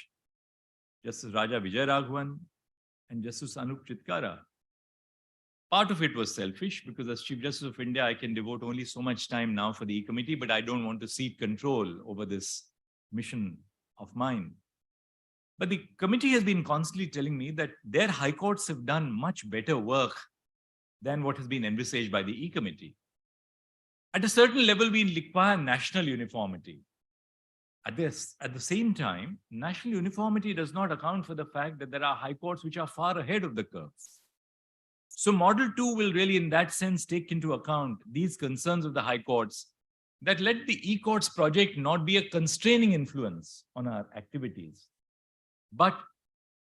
Justice Raja Vijay Raghavan, and Justice Anup Chitkara. Part of it was selfish because as Chief Justice of India, I can devote only so much time now for the E-Committee, but I don't want to cede control over this mission of mine. But the committee has been constantly telling me that their high courts have done much better work than what has been envisaged by the E-Committee. At a certain level, we require national uniformity. At the same time, national uniformity does not account for the fact that there are high courts which are far ahead of the curve. So Model 2 will really, in that sense, take into account these concerns of the high courts that let the e-courts project not be a constraining influence on our activities, but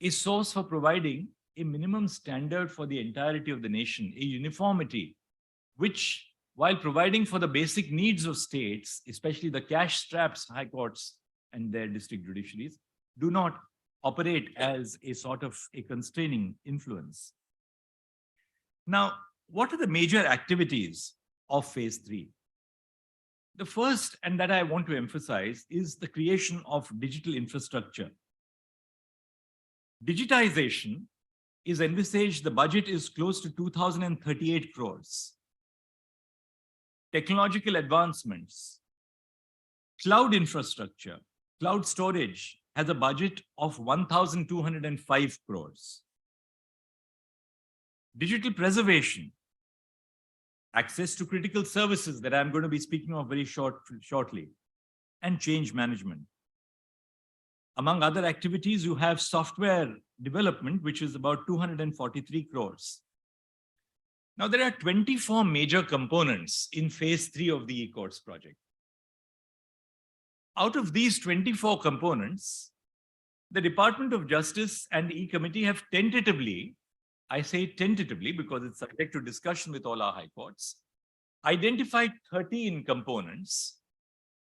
a source for providing a minimum standard for the entirety of the nation, a uniformity, which, while providing for the basic needs of states, especially the cash-strapped high courts and their district judiciaries, do not operate as a sort of a constraining influence. Now, what are the major activities of phase 3? The first, and that I want to emphasize, is the creation of digital infrastructure. Digitization is envisaged, the budget is close to 2,038 crores. Technological advancements, cloud infrastructure, cloud storage has a budget of 1,205 crores. Digital preservation, access to critical services that I'm going to be speaking of very shortly, and change management. Among other activities, you have software development, which is about 243 crores. Now, there are 24 major components in phase 3 of the e-courts project. Out of these 24 components, the Department of Justice and the E-Committee have tentatively, I say tentatively because it's subject to discussion with all our high courts, identified 13 components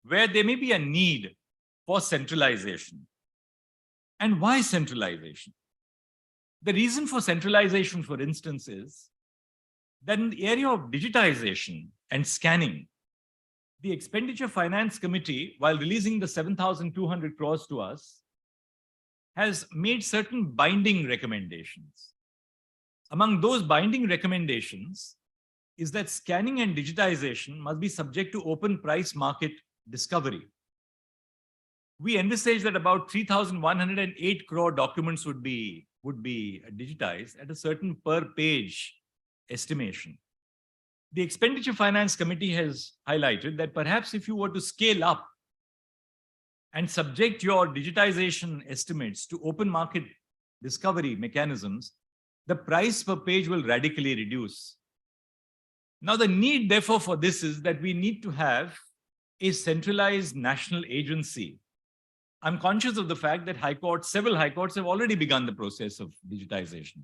where there may be a need for centralization. And why centralization? The reason for centralization, for instance, is that in the area of digitization and scanning, the Expenditure Finance Committee, while releasing the 7,200 crores to us, has made certain binding recommendations. Among those binding recommendations is that scanning and digitization must be subject to open price market discovery. We envisage that about 3,108 crore documents would be digitized at a certain per page estimation. The Expenditure Finance Committee has highlighted that perhaps if you were to scale up and subject your digitization estimates to open market discovery mechanisms, the price per page will radically reduce. Now, the need, therefore, for this is that we need to have a centralized national agency. I'm conscious of the fact that several high courts have already begun the process of digitization.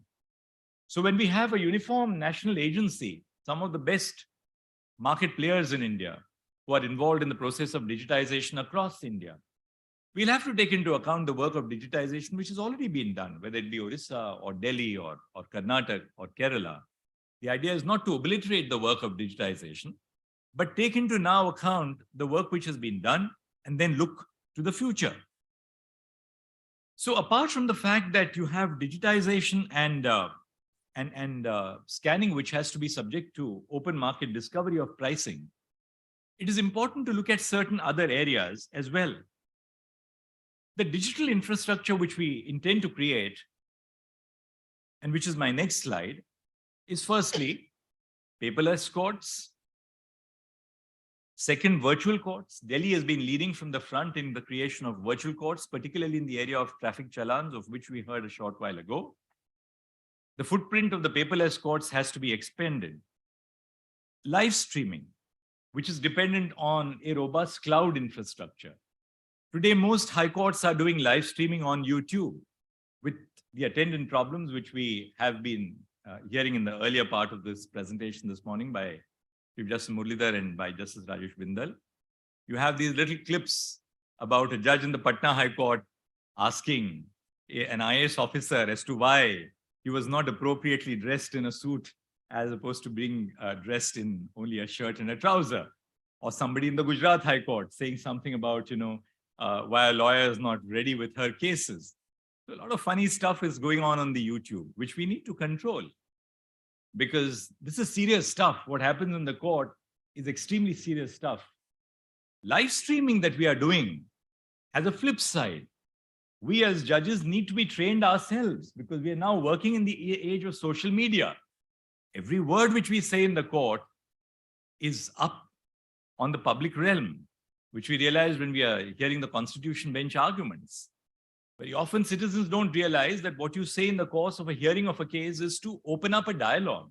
So when we have a uniform national agency, some of the best market players in India who are involved in the process of digitization across India, we'll have to take into account the work of digitization which has already been done, whether it be Orissa or Delhi or Karnataka or Kerala. The idea is not to obliterate the work of digitization, but take into now account the work which has been done and then look to the future. So apart from the fact that you have digitization and scanning, which has to be subject to open market discovery of pricing, it is important to look at certain other areas as well. The digital infrastructure which we intend to create, and which is my next slide, is firstly paperless courts. Second, virtual courts. Delhi has been leading from the front in the creation of virtual courts, particularly in the area of traffic challans, of which we heard a short while ago. The footprint of the paperless courts has to be expanded. Live streaming, which is dependent on a robust cloud infrastructure. Today, most high courts are doing live streaming on YouTube with the attendant problems which we have been hearing in the earlier part of this presentation this morning by Chief Justice Muralidhar and by Justice Rajesh Bindal. You have these little clips about a judge in the Patna High Court asking an IAS officer as to why he was not appropriately dressed in a suit as opposed to being dressed in only a shirt and a trouser. Or somebody in the Gujarat High Court saying something about, why a lawyer is not ready with her cases. So a lot of funny stuff is going on the YouTube, which we need to control. Because this is serious stuff. What happens in the court is extremely serious stuff. Live streaming that we are doing has a flip side. We as judges need to be trained ourselves because we are now working in the age of social media. Every word which we say in the court is up on the public realm, which we realize when we are hearing the Constitution bench arguments. Very often citizens don't realize that what you say in the course of a hearing of a case is to open up a dialogue.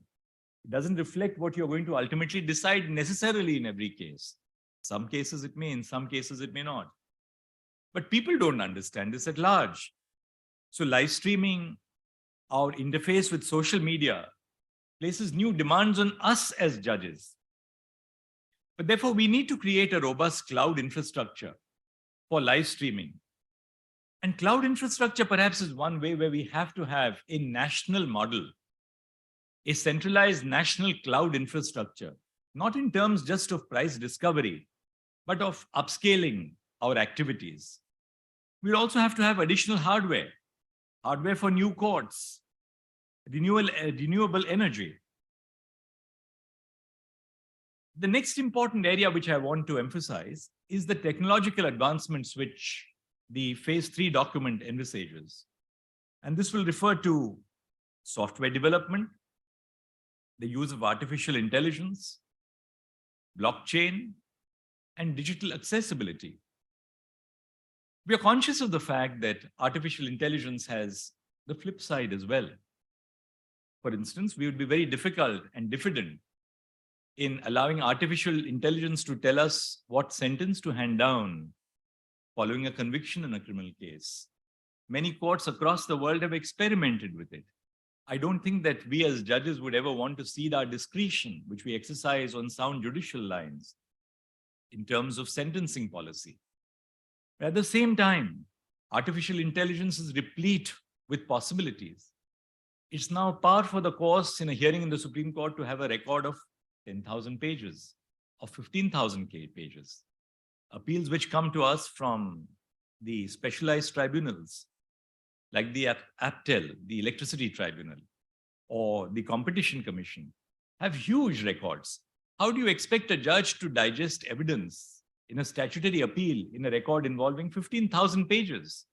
It doesn't reflect what you're going to ultimately decide necessarily in every case. Some cases it may, in some cases it may not. But people don't understand this at large. So live streaming, our interface with social media, places new demands on us as judges. But therefore, we need to create a robust cloud infrastructure for live streaming. And cloud infrastructure perhaps is one way where we have to have a national model, a centralized national cloud infrastructure, not in terms just of price discovery, but of upscaling our activities. We'll also have to have additional hardware for new courts, renewable energy. The next important area which I want to emphasize is the technological advancements which the phase 3 document envisages. And this will refer to software development, the use of artificial intelligence, blockchain, and digital accessibility. We are conscious of the fact that artificial intelligence has the flip side as well. For instance, we would be very difficult and diffident in allowing artificial intelligence to tell us what sentence to hand down following a conviction in a criminal case. Many courts across the world have experimented with it. I don't think that we as judges would ever want to cede our discretion, which we exercise on sound judicial lines, in terms of sentencing policy. But at the same time, artificial intelligence is replete with possibilities. It's now par for the course in a hearing in the Supreme Court to have a record of 10,000 pages or 15,000 pages. Appeals which come to us from the specialized tribunals like the APTEL, the Electricity Tribunal, or the Competition Commission have huge records. How do you expect a judge to digest evidence in a statutory appeal in a record involving 15,000 pages?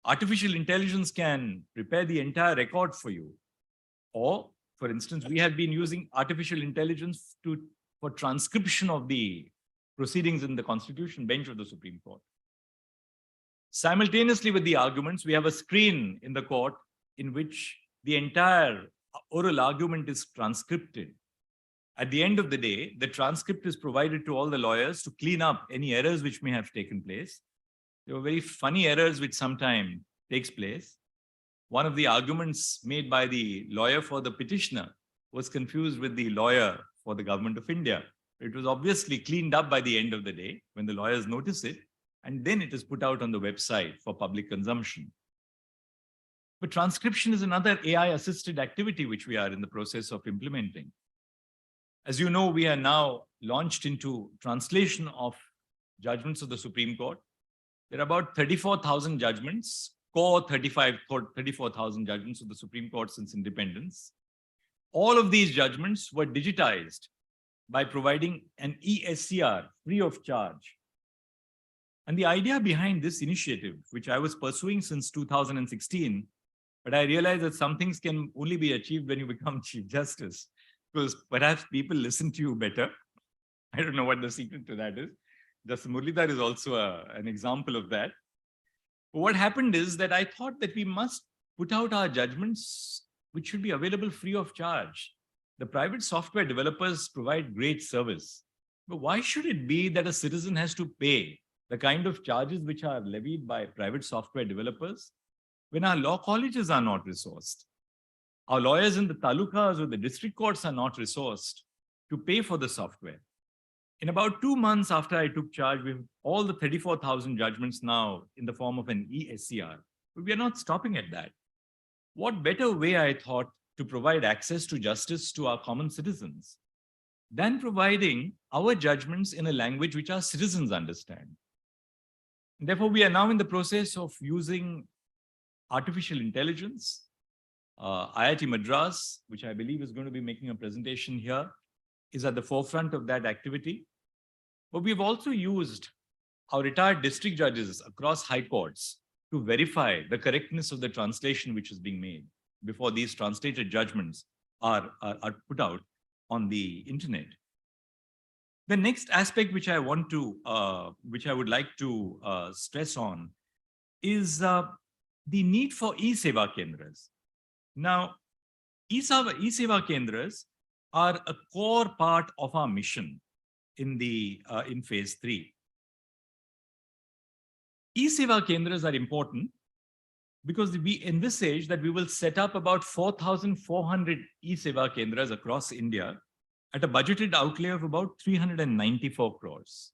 Artificial intelligence can prepare the entire record for you. Or, for instance, we have been using artificial intelligence for transcription of the proceedings in the Constitution bench of the Supreme Court. Simultaneously with the arguments, we have a screen in the court in which the entire oral argument is transcribed. At the end of the day, the transcript is provided to all the lawyers to clean up any errors which may have taken place. There were very funny errors which sometimes takes place. One of the arguments made by the lawyer for the petitioner was confused with the lawyer for the government of India. It was obviously cleaned up by the end of the day when the lawyers notice it, and then it is put out on the website for public consumption. But transcription is another AI-assisted activity which we are in the process of implementing. As you know, we are now launched into translation of judgments of the Supreme Court. There are about 34,000 judgments, core 34,000 judgments of the Supreme Court since independence. All of these judgments were digitized by providing an ESCR free of charge. And the idea behind this initiative, which I was pursuing since 2016, but I realized that some things can only be achieved when you become Chief Justice, because perhaps people listen to you better. I don't know what the secret to that is. Justice Muralidhar is also an example of that. But what happened is that I thought that we must put out our judgments, which should be available free of charge. The private software developers provide great service. But why should it be that a citizen has to pay the kind of charges which are levied by private software developers when our law colleges are not resourced? Our lawyers in the talukas or the district courts are not resourced to pay for the software. In about 2 months after I took charge, we have all the 34,000 judgments now in the form of an ESCR. But we are not stopping at that. What better way, I thought, to provide access to justice to our common citizens than providing our judgments in a language which our citizens understand? And therefore, we are now in the process of using artificial intelligence. IIT Madras, which I believe is going to be making a presentation here, is at the forefront of that activity. But we've also used our retired district judges across high courts to verify the correctness of the translation which is being made before these translated judgments are put out on the internet. The next aspect which I would like to stress on is the need for e-Seva Kendras. Now, e-Seva Kendras are a core part of our mission in phase 3. E-Seva Kendras are important because we envisage that we will set up about 4,400 e-Seva Kendras across India at a budgeted outlay of about 394 crores.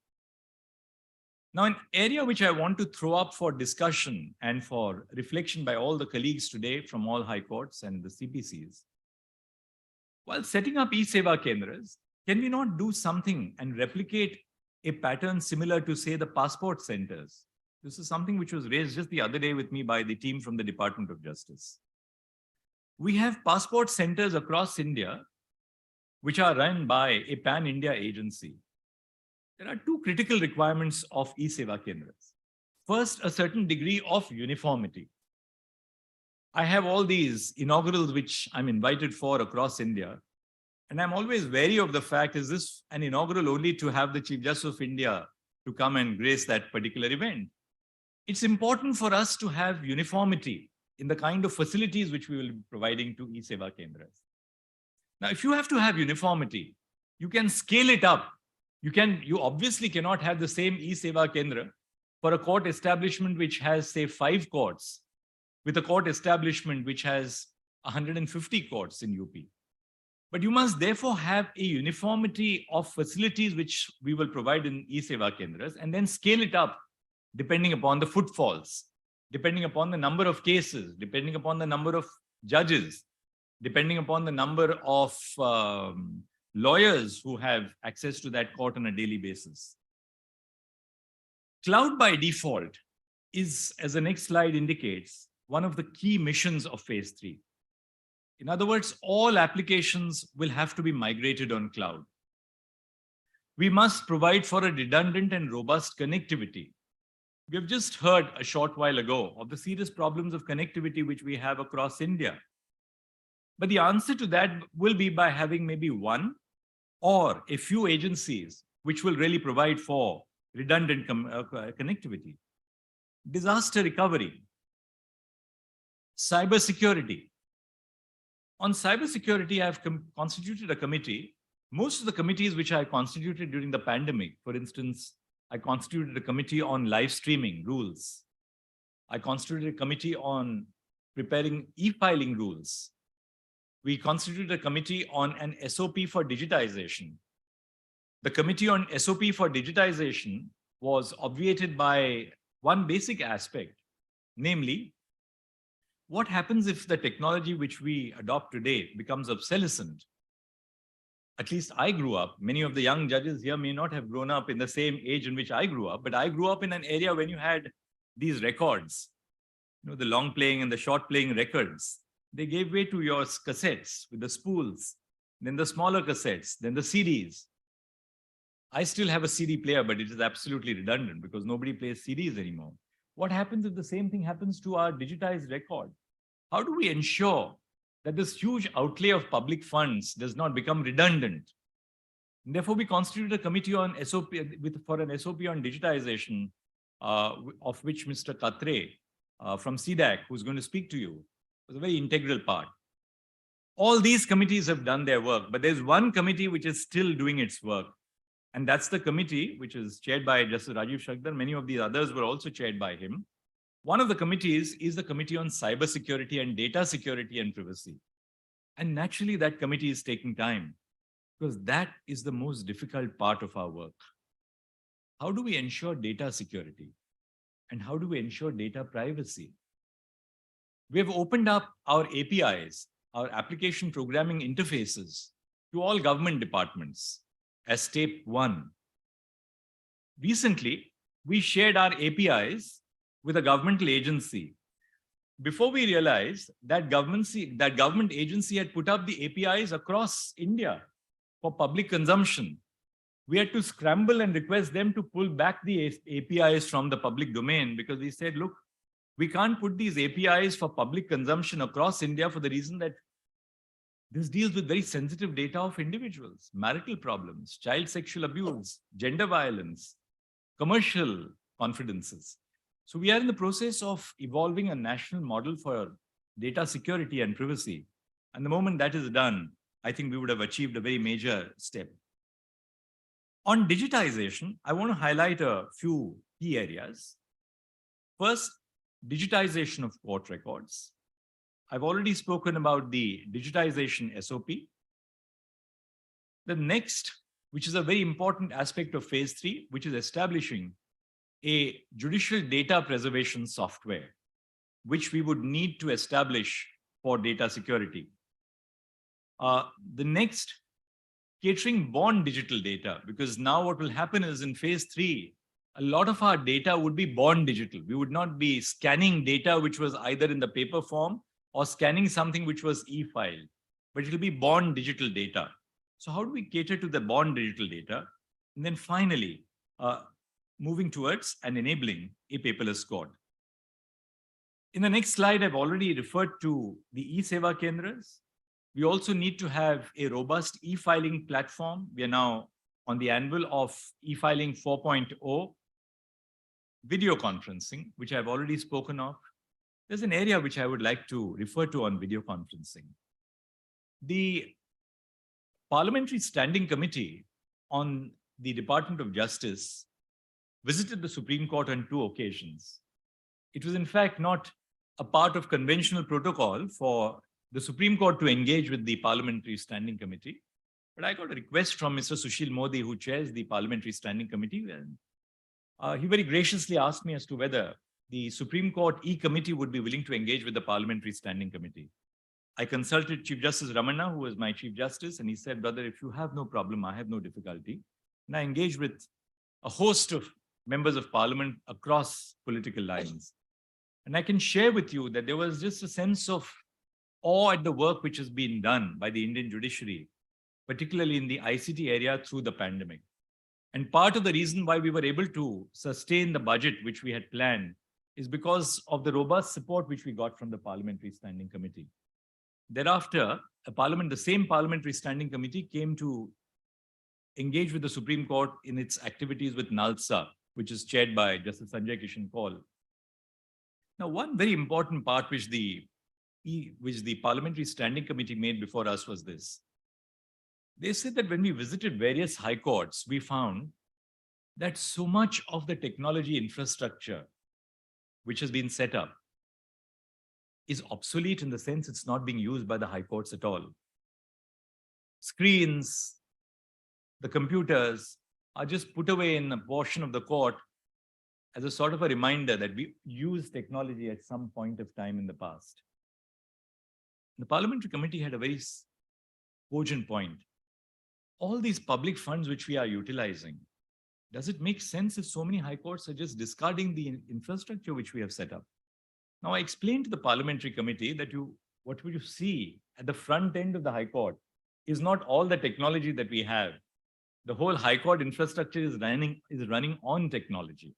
Now, an area which I want to throw up for discussion and for reflection by all the colleagues today from all high courts and the CPCs. While setting up e-Seva Kendras, can we not do something and replicate a pattern similar to, say, the passport centers? This is something which was raised just the other day with me by the team from the Department of Justice. We have passport centers across India, which are run by a pan-India agency. There are two critical requirements of e-Seva Kendras. First, a certain degree of uniformity. I have all these inaugurals which I'm invited for across India. And I'm always wary of the fact, is this an inaugural only to have the Chief Justice of India to come and grace that particular event? It's important for us to have uniformity in the kind of facilities which we will be providing to e-Seva Kendras. Now, if you have to have uniformity, you can scale it up. You obviously cannot have the same e-Seva Kendra for a court establishment which has, say, 5 courts, with a court establishment which has 150 courts in UP. But you must therefore have a uniformity of facilities which we will provide in e-Seva Kendras and then scale it up depending upon the footfalls, depending upon the number of cases, depending upon the number of judges, depending upon the number of lawyers who have access to that court on a daily basis. Cloud by default is, as the next slide indicates, one of the key missions of phase 3. In other words, all applications will have to be migrated on cloud. We must provide for a redundant and robust connectivity. We have just heard a short while ago of the serious problems of connectivity which we have across India. But the answer to that will be by having maybe one or a few agencies which will really provide for redundant connectivity. Disaster recovery, cybersecurity. On cybersecurity, I have constituted a committee. Most of the committees which I constituted during the pandemic, for instance, I constituted a committee on live streaming rules. I constituted a committee on preparing e-filing rules. We constituted a committee on an SOP for digitization. The committee on SOP for digitization was obviated by one basic aspect, namely, what happens if the technology which we adopt today becomes obsolescent? At least I grew up. Many of the young judges here may not have grown up in the same age in which I grew up, but I grew up in an area when you had these records, the long playing and the short playing records. They gave way to your cassettes with the spools, then the smaller cassettes, then the CDs. I still have a CD player, but it is absolutely redundant because nobody plays CDs anymore. What happens if the same thing happens to our digitized record? How do we ensure that this huge outlay of public funds does not become redundant? And therefore, we constituted a committee on SOP for an SOP on digitization, of which Mr. Katre from CDAC, who's going to speak to you, was a very integral part. All these committees have done their work, but there's one committee which is still doing its work. And that's the committee which is chaired by Justice Rajiv Shakdar. Many of the others were also chaired by him. One of the committees is the Committee on Cybersecurity and Data Security and Privacy. And naturally, that committee is taking time because that is the most difficult part of our work. How do we ensure data security? And how do we ensure data privacy? We have opened up our APIs, our application programming interfaces, to all government departments as step 1. Recently, we shared our APIs with a governmental agency. Before we realized that government agency had put up the APIs across India for public consumption, we had to scramble and request them to pull back the APIs from the public domain because we said, look, we can't put these APIs for public consumption across India for the reason that this deals with very sensitive data of individuals, marital problems, child sexual abuse, gender violence, commercial confidences. So we are in the process of evolving a national model for data security and privacy. And the moment that is done, I think we would have achieved a very major step. On digitization, I want to highlight a few key areas. First, digitization of court records. I've already spoken about the digitization SOP. The next, which is a very important aspect of phase 3, which is establishing a judicial data preservation software, which we would need to establish for data security. The next, catering born digital data, because now what will happen is in phase 3, a lot of our data would be born digital. We would not be scanning data which was either in the paper form or scanning something which was e-filed, but it will be born digital data. So how do we cater to the born digital data? And then finally, moving towards and enabling a paperless court. In the next slide, I've already referred to the e-Seva Kendras. We also need to have a robust e-filing platform. We are now on the anvil of e-filing 4.0, video conferencing, which I've already spoken of. There's an area which I would like to refer to on video conferencing. The Parliamentary Standing Committee on the Department of Justice visited the Supreme Court on 2 occasions. It was in fact not a part of conventional protocol for the Supreme Court to engage with the Parliamentary Standing Committee. But I got a request from Mr. Sushil Modi, who chairs the Parliamentary Standing Committee, and he very graciously asked me as to whether the Supreme Court E-Committee would be willing to engage with the Parliamentary Standing Committee. I consulted Chief Justice Ramana, who was my Chief Justice, and he said, brother, if you have no problem, I have no difficulty. And I engaged with a host of members of Parliament across political lines. And I can share with you that there was just a sense of awe at the work which has been done by the Indian judiciary, particularly in the ICT area through the pandemic. And part of the reason why we were able to sustain the budget which we had planned is because of the robust support which we got from the Parliamentary Standing Committee. Thereafter, the same Parliamentary Standing Committee came to engage with the Supreme Court in its activities with NALSA, which is chaired by Justice Sanjay Kishan Kaul. Now, one very important part which the Parliamentary Standing Committee made before us was this. They said that when we visited various high courts, we found that so much of the technology infrastructure which has been set up is obsolete in the sense it's not being used by the high courts at all. Screens, the computers are just put away in a portion of the court as a sort of a reminder that we used technology at some point of time in the past. The Parliamentary Committee had a very cogent point. All these public funds which we are utilizing, does it make sense if so many high courts are just discarding the infrastructure which we have set up? Now, I explained to the Parliamentary Committee that what you see at the front end of the High Court is not all the technology that we have. The whole High Court infrastructure is running on technology.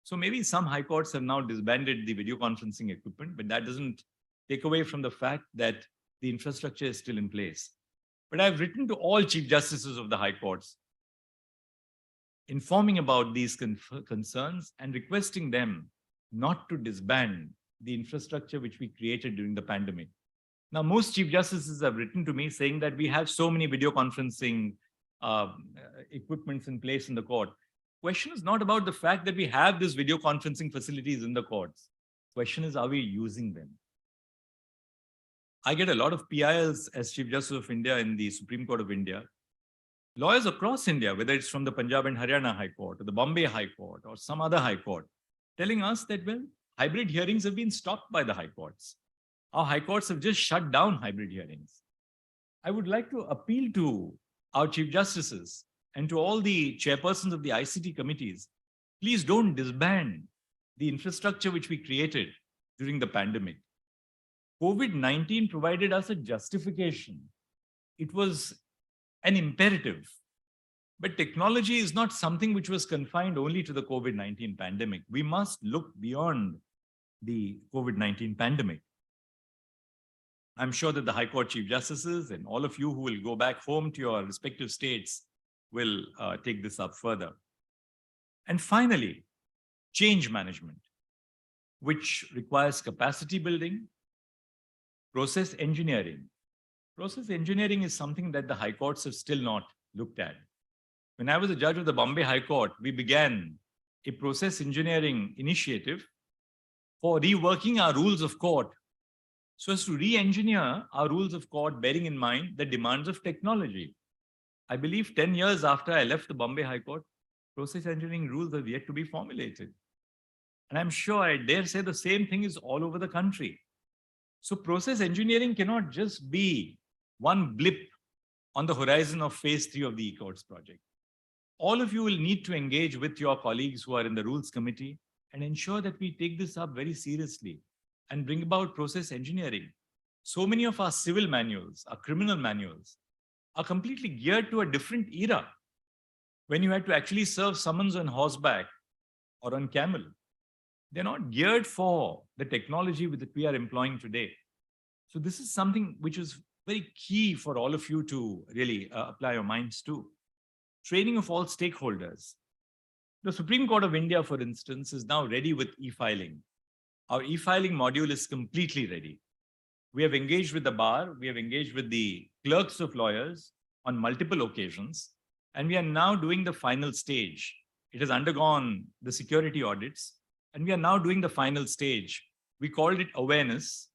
So maybe some High Courts have now disbanded the video conferencing equipment, but that doesn't take away from the fact that the infrastructure is still in place. But I've written to all Chief Justices of the High Courts, informing about these concerns and requesting them not to disband the infrastructure which we created during the pandemic. Now, most Chief Justices have written to me saying that we have so many video conferencing equipments in place in the court. Question is not about the fact that we have these video conferencing facilities in the courts. Question is, are we using them? I get a lot of PILs as Chief Justice of India in the Supreme Court of India. Lawyers across India, whether it's from the Punjab and Haryana High Court or the Bombay High Court or some other High Court, telling us that, well, hybrid hearings have been stopped by the high courts. Our high courts have just shut down hybrid hearings. I would like to appeal to our Chief Justices and to all the chairpersons of the ICT committees, please don't disband the infrastructure which we created during the pandemic. COVID-19 provided us a justification. It was an imperative. But technology is not something which was confined only to the COVID-19 pandemic. We must look beyond the COVID-19 pandemic. I'm sure that the High Court Chief Justices and all of you who will go back home to your respective states will take this up further. And finally, change management, which requires capacity building, process engineering. Process engineering is something that the high courts have still not looked at. When I was a judge of the Bombay High Court, we began a process engineering initiative for reworking our rules of court so as to re-engineer our rules of court, bearing in mind the demands of technology. I believe 10 years after I left the Bombay High Court, process engineering rules have yet to be formulated. And I'm sure I dare say the same thing is all over the country. So process engineering cannot just be one blip on the horizon of phase 3 of the e-courts project. All of you will need to engage with your colleagues who are in the Rules Committee and ensure that we take this up very seriously and bring about process engineering. So many of our civil manuals, our criminal manuals, are completely geared to a different era when you had to actually serve summons on horseback or on camel. They're not geared for the technology that we are employing today. So this is something which is very key for all of you to really apply your minds to. Training of all stakeholders. The Supreme Court of India, for instance, is now ready with e-filing. Our e-filing module is completely ready. We have engaged with the bar, we have engaged with the clerks of lawyers on multiple occasions, and we are now doing the final stage. It has undergone the security audits, and we are now doing the final stage. We called it awareness.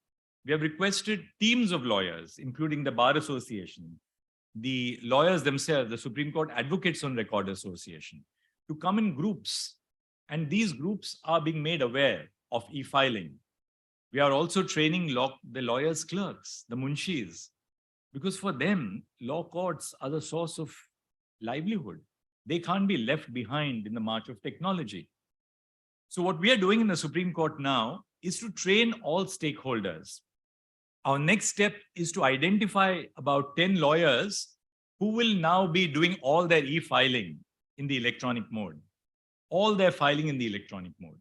We have requested teams of lawyers, including the Bar Association, the lawyers themselves, the Supreme Court Advocates on Record Association, to come in groups And these groups are being made aware of e-filing. We are also training the lawyers' clerks, the munshis, because for them, law courts are the source of livelihood. They can't be left behind in the march of technology. So what we are doing in the Supreme Court now is to train all stakeholders. Our next step is to identify about 10 lawyers who will now be doing all their e-filing in the electronic mode, all their filing in the electronic mode.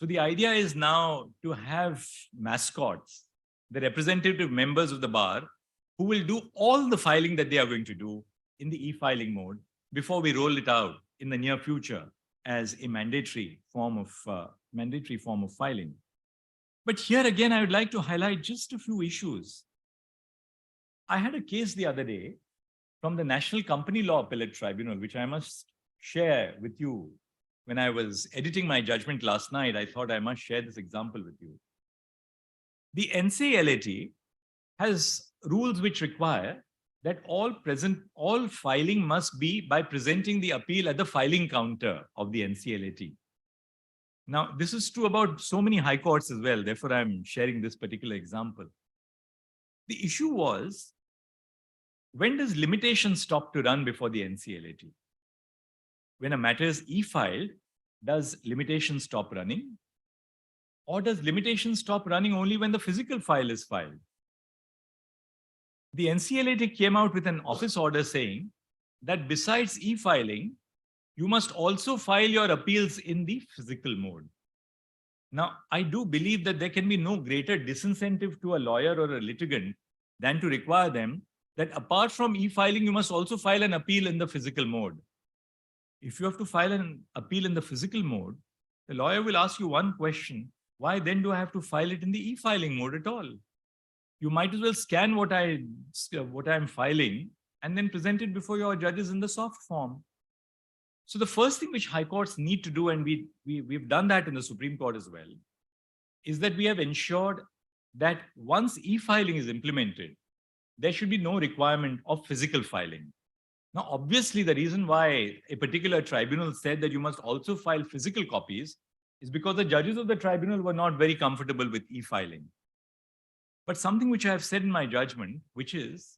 So the idea is now to have mascots, the representative members of the bar, who will do all the filing that they are going to do in the e-filing mode before we roll it out in the near future as a mandatory form of filing. But here again, I would like to highlight just a few issues. I had a case the other day from the National Company Law Appellate Tribunal, which I must share with you. When I was editing my judgment last night, I thought I must share this example with you. The NCLAT has rules which require that all filing must be by presenting the appeal at the filing counter of the NCLAT. Now, this is true about so many high courts as well. Therefore, I'm sharing this particular example. The issue was, when does limitation stop to run before the NCLAT? When a matter is e-filed, does limitation stop running? Or does limitation stop running only when the physical file is filed? The NCLAT came out with an office order saying that besides e-filing, you must also file your appeals in the physical mode. Now, I do believe that there can be no greater disincentive to a lawyer or a litigant than to require them that apart from e-filing, you must also file an appeal in the physical mode. If you have to file an appeal in the physical mode, the lawyer will ask you one question: why then do I have to file it in the e-filing mode at all? You might as well scan what I'm filing and then present it before your judges in the soft form. So the first thing which high courts need to do, and we've done that in the Supreme Court as well, is that we have ensured that once e-filing is implemented, there should be no requirement of physical filing. Now, obviously, the reason why a particular tribunal said that you must also file physical copies is because the judges of the tribunal were not very comfortable with e-filing. But something which I have said in my judgment, which is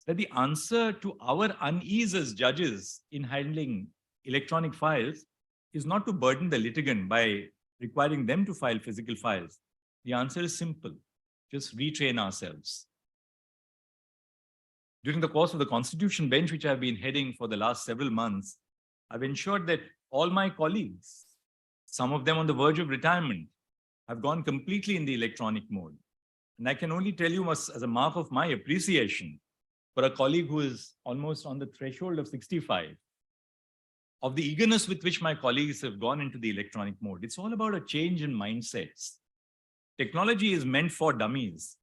that the answer to our unease as judges in handling electronic files is not to burden the litigant by requiring them to file physical files. The answer is simple: just retrain ourselves. During the course of the Constitution bench, which I've been heading for the last several months, I've ensured that all my colleagues, some of them on the verge of retirement, have gone completely in the electronic mode. And I can only tell you as a mark of my appreciation for a colleague who is almost on the threshold of 65, of the eagerness with which my colleagues have gone into the electronic mode. It's all about a change in mindsets. Technology is meant for dummies.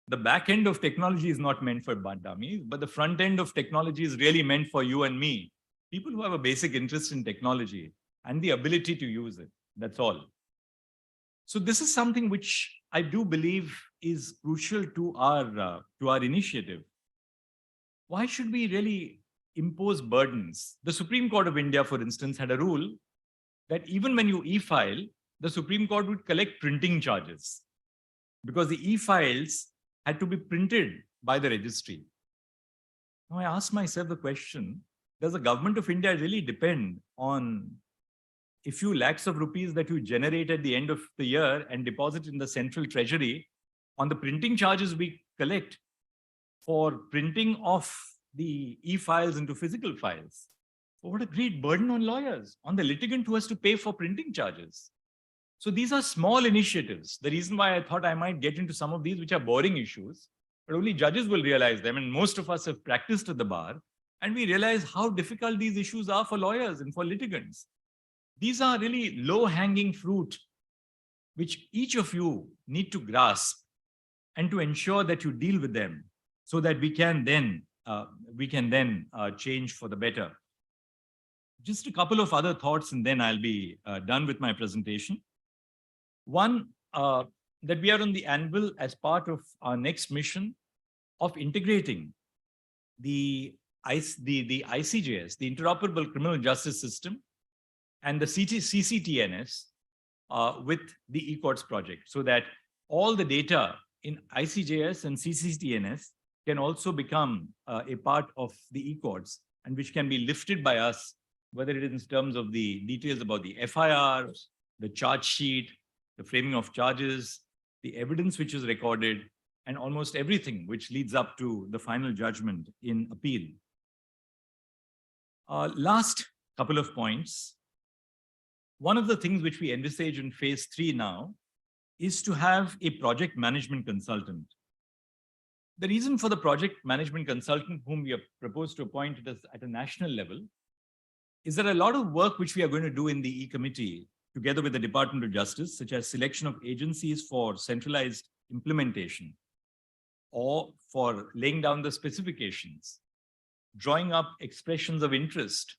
The back end of technology is not meant for dummies, but the front end of technology is really meant for you and me, people who have a basic interest in technology and the ability to use it. That's all. So this is something which I do believe is crucial to our initiative. Why should we really impose burdens? The Supreme Court of India, for instance, had a rule that even when you e-file, the Supreme Court would collect printing charges because the e-files had to be printed by the registry. Now I ask myself the question, does the government of India really depend on a few lakhs of rupees that you generate at the end of the year and deposit in the central treasury on the printing charges we collect for printing off the e-files into physical files? What a great burden on lawyers, on the litigant who has to pay for printing charges. So these are small initiatives. The reason why I thought I might get into some of these, which are boring issues, but only judges will realize them. And most of us have practiced at the bar, and we realize how difficult these issues are for lawyers and for litigants. These are really low-hanging fruit, which each of you need to grasp and to ensure that you deal with them so that we can then change for the better. Just a couple of other thoughts, and then I'll be done with my presentation. One, that we are on the anvil as part of our next mission of integrating the ICJS, the Interoperable Criminal Justice System, and the CCTNS with the e-courts project, so that all the data in ICJS and CCTNS can also become a part of the e-courts, and which can be lifted by us, whether it is in terms of the details about the FIR, the charge sheet, the framing of charges, the evidence which is recorded, and almost everything which leads up to the final judgment in appeal. Last couple of points. One of the things which we envisage in phase 3 now is to have a project management consultant. The reason for the project management consultant whom we have proposed to appoint at a national level is there a lot of work which we are going to do in the E-Committee together with the Department of Justice, such as selection of agencies for centralized implementation or for laying down the specifications, drawing up expressions of interest,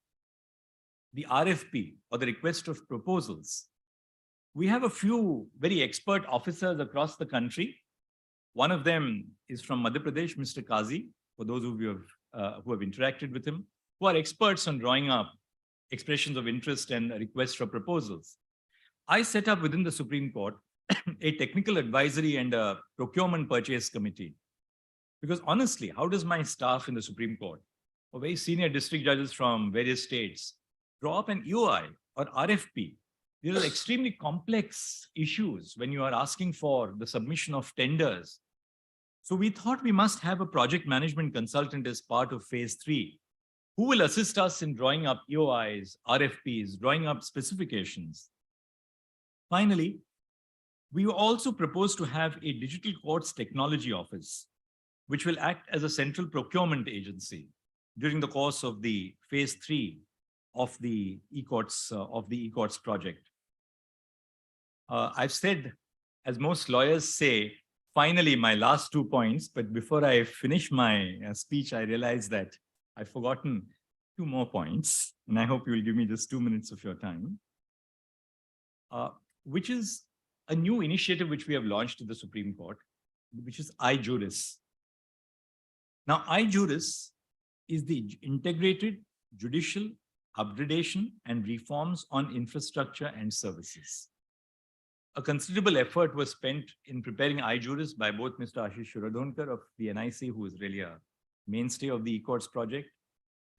the RFP or the request of proposals. We have a few very expert officers across the country. One of them is from Madhya Pradesh, Mr. Kazi, for those of you who have interacted with him, who are experts on drawing up expressions of interest and requests for proposals. I set up within the Supreme Court a technical advisory and a procurement purchase committee. Because honestly, how does my staff in the Supreme Court, or very senior district judges from various states, draw up an EOI or RFP? These are extremely complex issues when you are asking for the submission of tenders. So we thought we must have a project management consultant as part of phase 3, who will assist us in drawing up EOIs, RFPs, drawing up specifications. Finally, we also propose to have a digital courts technology office, which will act as a central procurement agency during the course of the phase 3 of the e-courts project. I've said, as most lawyers say, finally, my last 2 points, but before I finish my speech, I realized that I've forgotten 2 more points, and I hope you will give me just 2 minutes of your time, which is a new initiative which we have launched in the Supreme Court, which is iJuris. Now, iJuris is the integrated judicial upgradation and reforms on infrastructure and services. A considerable effort was spent in preparing iJuris by both Mr. Ashish Shuradhonkar of the NIC, who is really a mainstay of the e-courts project,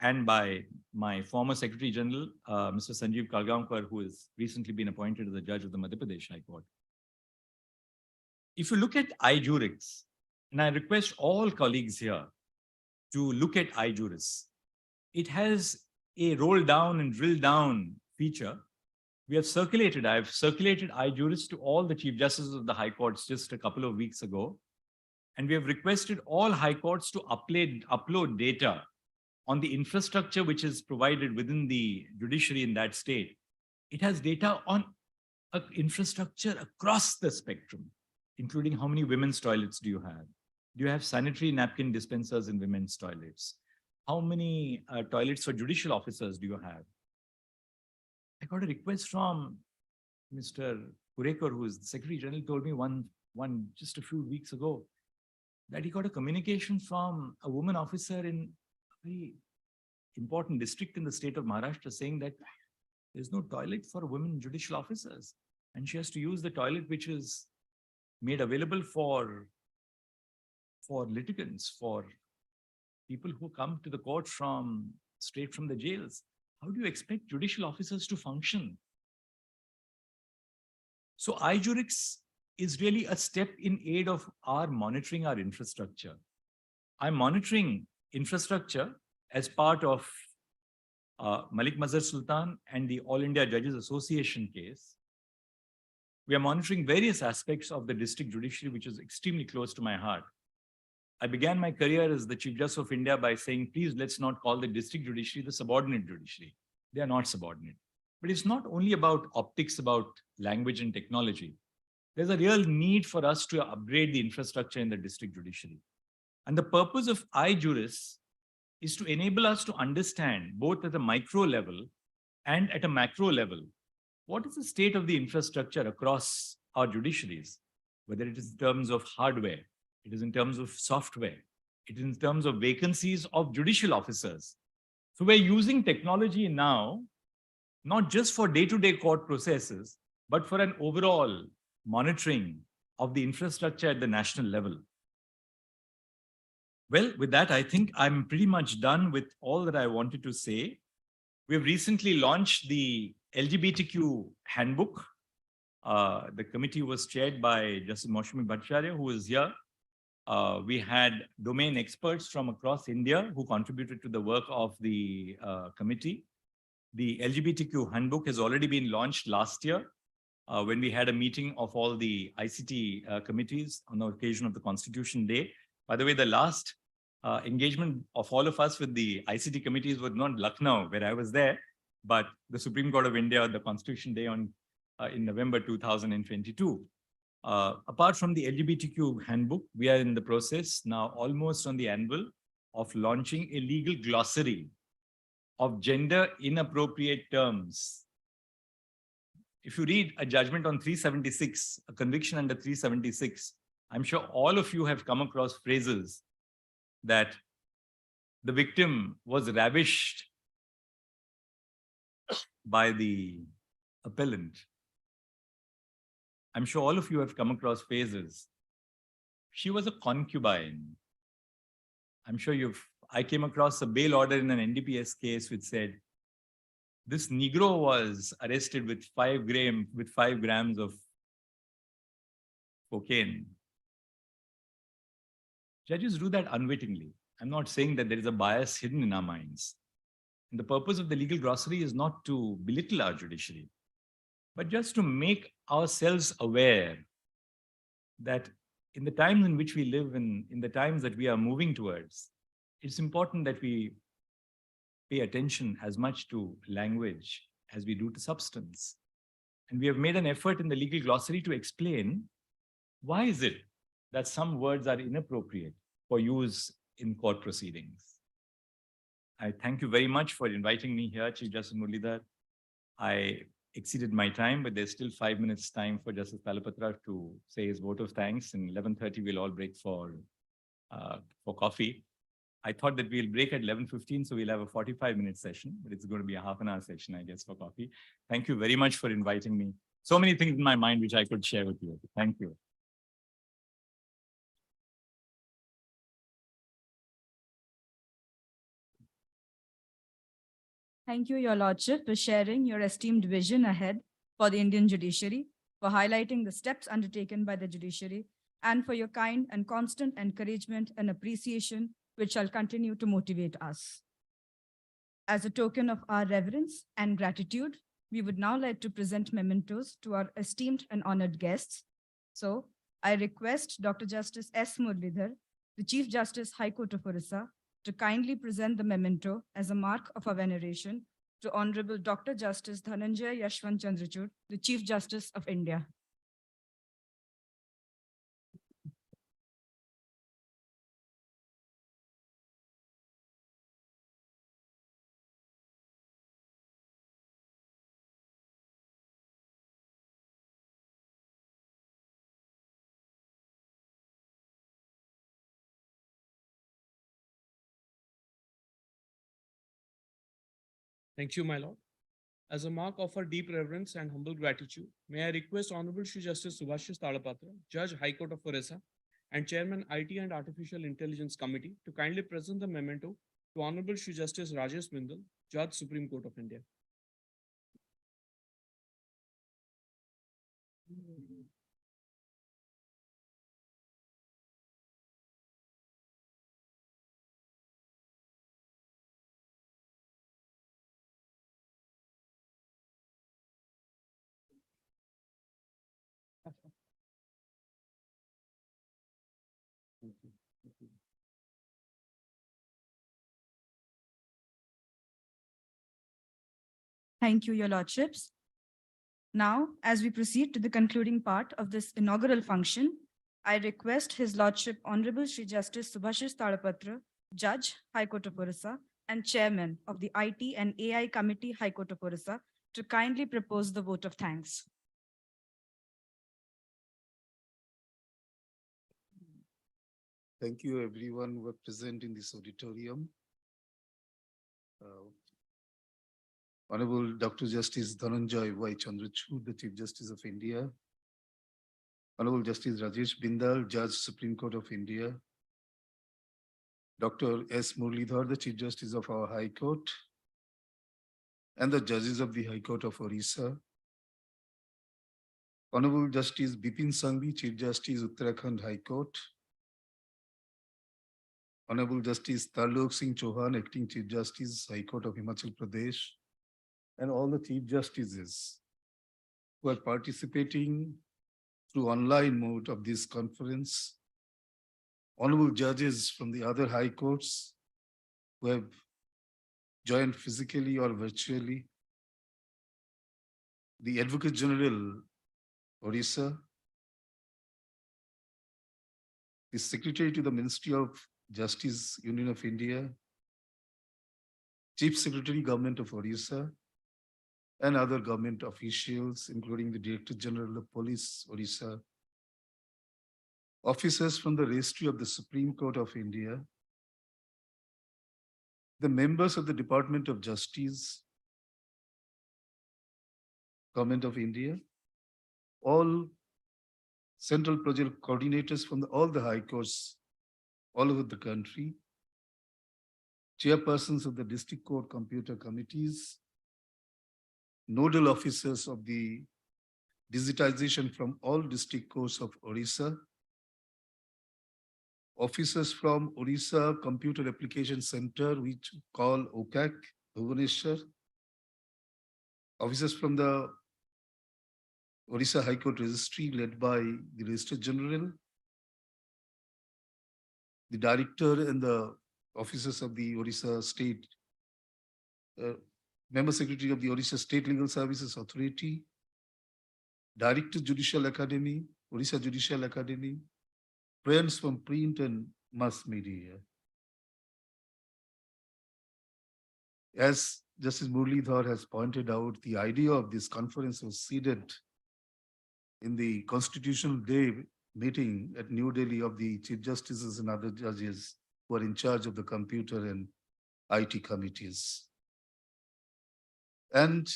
and by my former Secretary General, Mr. Sanjeev Kalgaonkar, who has recently been appointed as a judge of the Madhya Pradesh High Court. If you look at iJuris, and I request all colleagues here to look at iJuris, it has a roll down and drill down feature. I've circulated iJuris to all the Chief Justices of the High Courts just a couple of weeks ago. And we have requested all High Courts to upload data on the infrastructure which is provided within the judiciary in that state. It has data on infrastructure across the spectrum, including how many women's toilets do you have? Do you have sanitary napkin dispensers in women's toilets? How many toilets for judicial officers do you have? I got a request from Mr. Kurekar, who is the Secretary General, told me one just a few weeks ago that he got a communication from a woman officer in a very important district in the state of Maharashtra saying that there's no toilet for women judicial officers, and she has to use the toilet which is made available for litigants, for people who come to the court straight from the jails. How do you expect judicial officers to function? So iJuris is really a step in aid of our monitoring our infrastructure. I'm monitoring infrastructure as part of Malik Mazhar Sultan and the All India Judges Association case. We are monitoring various aspects of the district judiciary, which is extremely close to my heart. I began my career as the Chief Justice of India by saying, please, let's not call the district judiciary the subordinate judiciary. They are not subordinate. But it's not only about optics, about language and technology. There's a real need for us to upgrade the infrastructure in the district judiciary. And the purpose of iJuris is to enable us to understand, both at a micro level and at a macro level, what is the state of the infrastructure across our judiciaries, whether it is in terms of hardware, it is in terms of software, it is in terms of vacancies of judicial officers. So we're using technology now not just for day-to-day court processes, but for an overall monitoring of the infrastructure at the national level. Well, with that, I think I'm pretty much done with all that I wanted to say. We've recently launched the LGBTQ handbook. The committee was chaired by Justice Moushami Bhattacharya, who is here. We had domain experts from across India who contributed to the work of the committee. The LGBTQ handbook has already been launched last year when we had a meeting of all the ICT committees on the occasion of the Constitution Day. By the way, the last engagement of all of us with the ICT committees was not Lucknow, where I was there, but the Supreme Court of India on the Constitution Day in November 2022. Apart from the LGBTQ handbook, we are in the process now, almost on the anvil, of launching a legal glossary of gender inappropriate terms. If you read a judgment on 376, a conviction under 376, I'm sure all of you have come across phrases that the victim was ravished by the appellant. I'm sure all of you have come across phrases. She was a concubine. I'm sure I came across a bail order in an NDPS case which said, this Negro was arrested with 5 grams of cocaine. Judges do that unwittingly. I'm not saying that there is a bias hidden in our minds. And the purpose of the legal glossary is not to belittle our judiciary, but just to make ourselves aware that in the times in which we live, in the times that we are moving towards, it's important that we pay attention as much to language as we do to substance. And we have made an effort in the legal glossary to explain why is it that some words are inappropriate for use in court proceedings. I thank you very much for inviting me here, Chief Justice Muralidhar. I exceeded my time, but there's still 5 minutes time for Justice Talapatra to say his vote of thanks. And 11:30, we'll all break for coffee. I thought that we'll break at 11:15, so we'll have a 45-minute session, but it's going to be a half-an-hour session, I guess, for coffee. Thank you very much for inviting me. So many things in my mind which I could share with you. Thank you. Thank you, Your Lordship, for sharing your esteemed vision ahead for the Indian judiciary, for highlighting the steps undertaken by the judiciary, and for your kind and constant encouragement and appreciation, which shall continue to motivate us. As a token of our reverence and gratitude, we would now like to present mementos to our esteemed and honored guests. So I request Dr. Justice S. Muralidhar, the Chief Justice, High Court of Orissa, to kindly present the memento as a mark of our veneration to Honorable Dr. Justice Dhananjay Yashwant Chandrachud, the Chief Justice of India. Thank you, my lord. As a mark of our deep reverence and humble gratitude, may I request Honorable Shri Justice Subhashis Talapatra, Judge, High Court of Orissa, and Chairman, IT and Artificial Intelligence Committee, to kindly present the memento to Honorable Shri Justice Rajesh Mindal, Judge, Supreme Court of India. Thank you, Your Lordships. Now, as we proceed to the concluding part of this inaugural function, I request His Lordship Honorable Shri Justice Subhashis Talapatra, Judge, High Court of Orissa, and Chairman of the IT and AI Committee, High Court of Orissa, to kindly propose the vote of thanks. Thank you, everyone who are present in this auditorium. Honorable Dr. Justice Dhananjay Y. Chandrachud, the Chief Justice of India. Honorable Justice Rajesh Bindal, Judge, Supreme Court of India. Dr. S. Muralidhar, the Chief Justice of our High Court. And the judges of the High Court of Orissa. Honorable Justice Bipin Sangvi, Chief Justice, Uttarakhand High Court. Honorable Justice Tarlok Singh Chauhan, Acting Chief Justice, High Court of Himachal Pradesh, and all the Chief Justices who are participating through online mode of this conference. Honorable judges from the other high courts who have joined physically or virtually. The Advocate General, Orissa. The Secretary to the Ministry of Justice, Union of India. Chief Secretary, Government of Orissa, and other government officials, including the Director General of Police, Orissa. Officers from the Registry of the Supreme Court of India. The members of the Department of Justice, Government of India, all central project coordinators from all the high courts all over the country, chairpersons of the district court computer committees, nodal officers of the digitization from all district courts of Orissa, officers from Orissa Computer Application Center, which call OCAC, Bhubaneswar, officers from the Orissa High Court Registry led by the Registrar General, the Director and the officers of the Orissa State, Member Secretary of the Orissa State Legal Services Authority, Director Judicial Academy, Orissa Judicial Academy, friends from print and mass media. As Justice Muralidhar has pointed out, the idea of this conference was seeded in the Constitutional Day meeting at New Delhi of the Chief Justices and other judges who are in charge of the computer and IT committees. And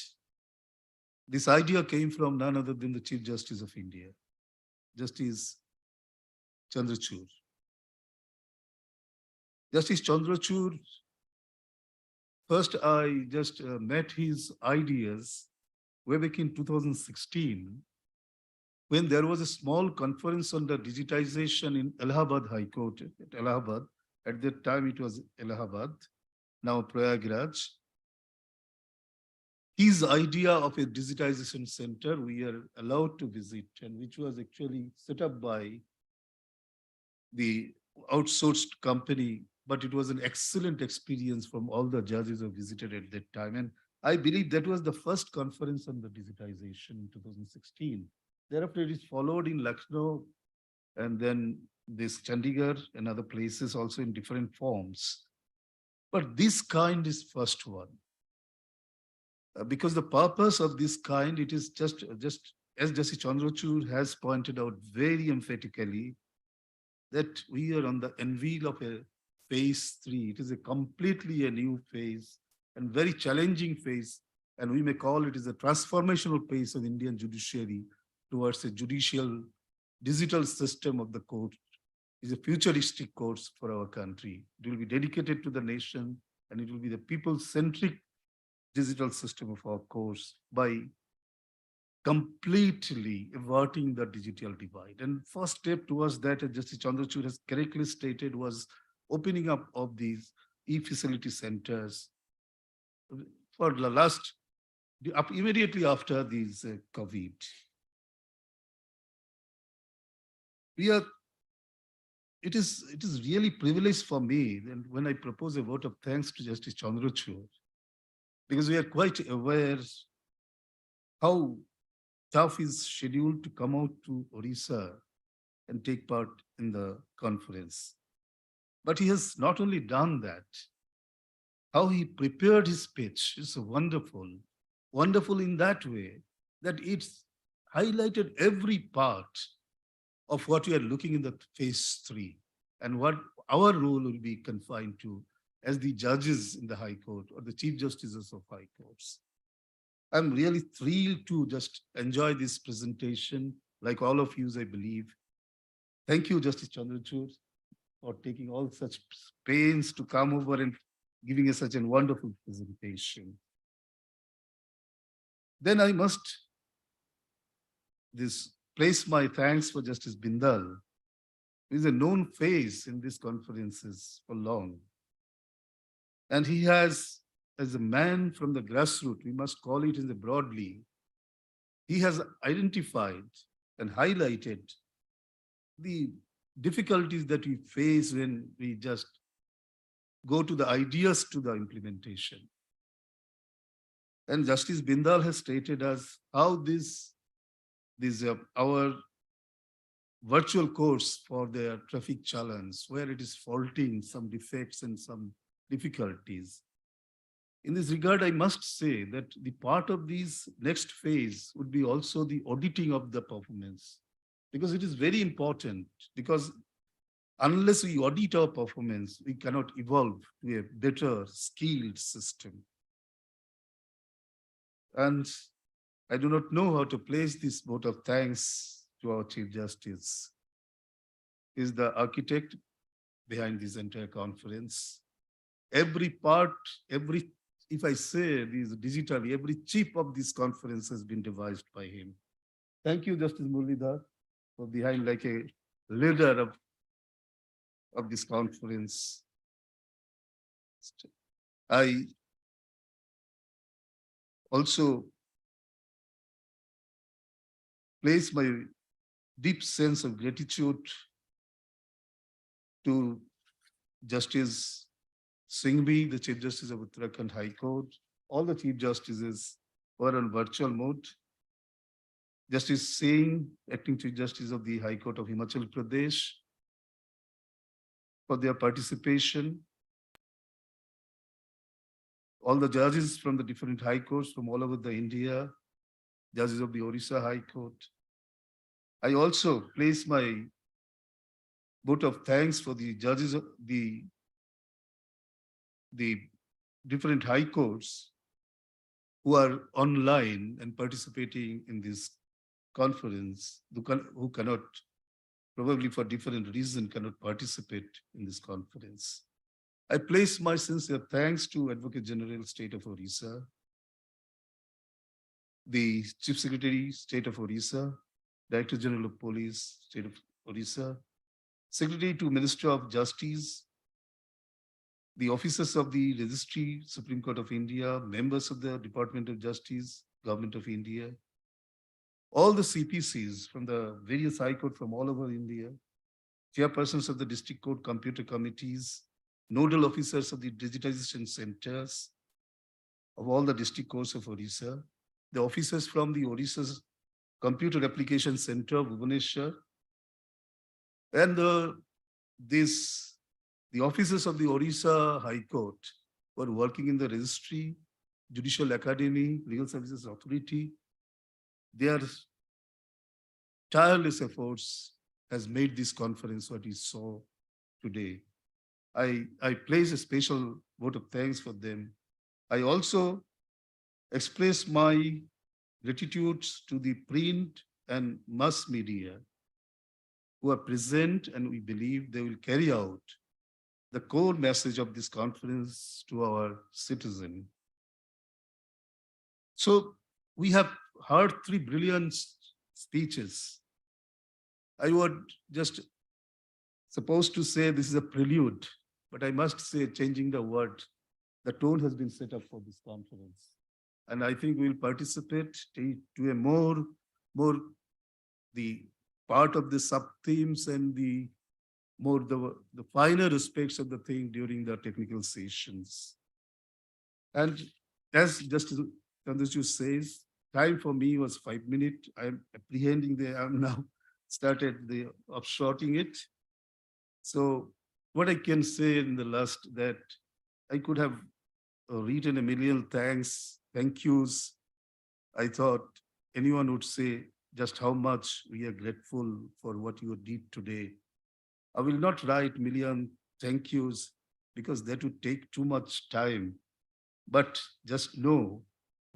this idea came from none other than the Chief Justice of India, Justice Chandrachud. Justice Chandrachud, first I just met his ideas way back in 2016, when there was a small conference on the digitization in Allahabad High Court at Allahabad. At that time it was Allahabad, now Prayagraj. His idea of a digitization center we are allowed to visit, and which was actually set up by the outsourced company, but it was an excellent experience from all the judges who visited at that time. And I believe that was the first conference on the digitization in 2016. Thereafter, it is followed in Lucknow and then this Chandigarh and other places also in different forms. But this kind is first one. Because the purpose of this kind, it is just as Justice Chandrachud has pointed out very emphatically, that we are on the anvil of a phase 3. It is a completely a new phase and very challenging phase. And we may call it as a transformational phase of Indian judiciary towards a judicial digital system of the court. Is a futuristic course for our country. It will be dedicated to the nation, and it will be the people-centric digital system of our course by completely averting the digital divide. And first step towards that, as Justice Chandrachud has correctly stated, was opening up of these e-facility centers for the last, immediately after these COVID. It is really privileged for me and when I propose a vote of thanks to Justice Chandrachud, because we are quite aware how tough is scheduled to come out to Orissa and take part in the conference. But he has not only done that, how he prepared his speech is wonderful. Wonderful in that way that it's highlighted every part of what we are looking in the phase 3 and what our role will be confined to as the judges in the High Court or the Chief Justices of High Courts. I'm really thrilled to just enjoy this presentation, like all of you, I believe. Thank you, Justice Chandrachud, for taking all such pains to come over and giving us such a wonderful presentation. Then I must place my thanks for Justice Bindal, who is a known face in these conferences for long. And he has, as a man from the grassroots, we must call it in the broadly, he has identified and highlighted the difficulties that we face when we just go to the ideas to the implementation. And Justice Bindal has stated us how our virtual course for their traffic challenge, where it is faulting some defects and some difficulties. In this regard, I must say that the part of this next phase would be also the auditing of the performance, because it is very important, because unless we audit our performance, we cannot evolve to a better skilled system. And I do not know how to place this vote of thanks to our Chief Justice. He is the architect behind this entire conference. Every part, if I say this digitally, every chip of this conference has been devised by him. Thank you, Justice Muralidhar, for behind like a leader of this conference. I also place my deep sense of gratitude to Justice Singhvi, the Chief Justice of Uttarakhand High Court, all the Chief Justices were on virtual mode. Justice Singh, Acting Chief Justice of the High Court of Himachal Pradesh, for their participation. All the judges from the different high courts from all over the India, judges of the Orissa High Court. I also place my vote of thanks for the judges of the different high courts who are online and participating in this conference, who cannot, probably for different reasons, cannot participate in this conference. I place my sincere thanks to Advocate General, State of Orissa, the Chief Secretary, State of Orissa, Director General of Police, State of Orissa, Secretary to Minister of Justice, the officers of the Registry, Supreme Court of India, members of the Department of Justice, Government of India, all the CPCs from the various high court from all over India, chairpersons of the district court computer committees, nodal officers of the digitization centers of all the district courts of Orissa, the officers from the Orissa's Computer Application Center, Bhubaneswar, and the officers of the Orissa High Court were working in the registry, Judicial Academy, Legal Services Authority. Their tireless efforts has made this conference what we saw today. I place a special vote of thanks for them. I also express my gratitude to the print and mass media who are present, and we believe they will carry out the core message of this conference to our citizen. So we have heard 3 brilliant speeches. I would just supposed to say this is a prelude, but I must say, changing the word, the tone has been set up for this conference. And I think we'll participate to a more the part of the sub-themes and the finer aspects of the thing during the technical sessions. And as Justice Chandrachud says, time for me was 5 minutes. I'm apprehending I'm now started the upshorting it. So what I can say in the last that I could have written a million thank yous. I thought anyone would say just how much we are grateful for what you did today. I will not write million thank yous because that would take too much time. But just know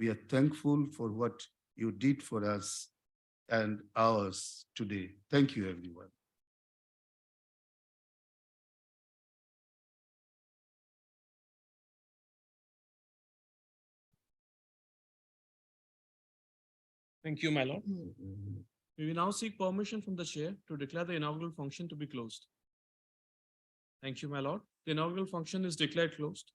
We are thankful for what you did for us and ours today. Thank you, everyone. Thank you, my lord. We will now seek permission from the chair to declare the inaugural function to be closed. Thank you, my lord. The inaugural function is declared closed.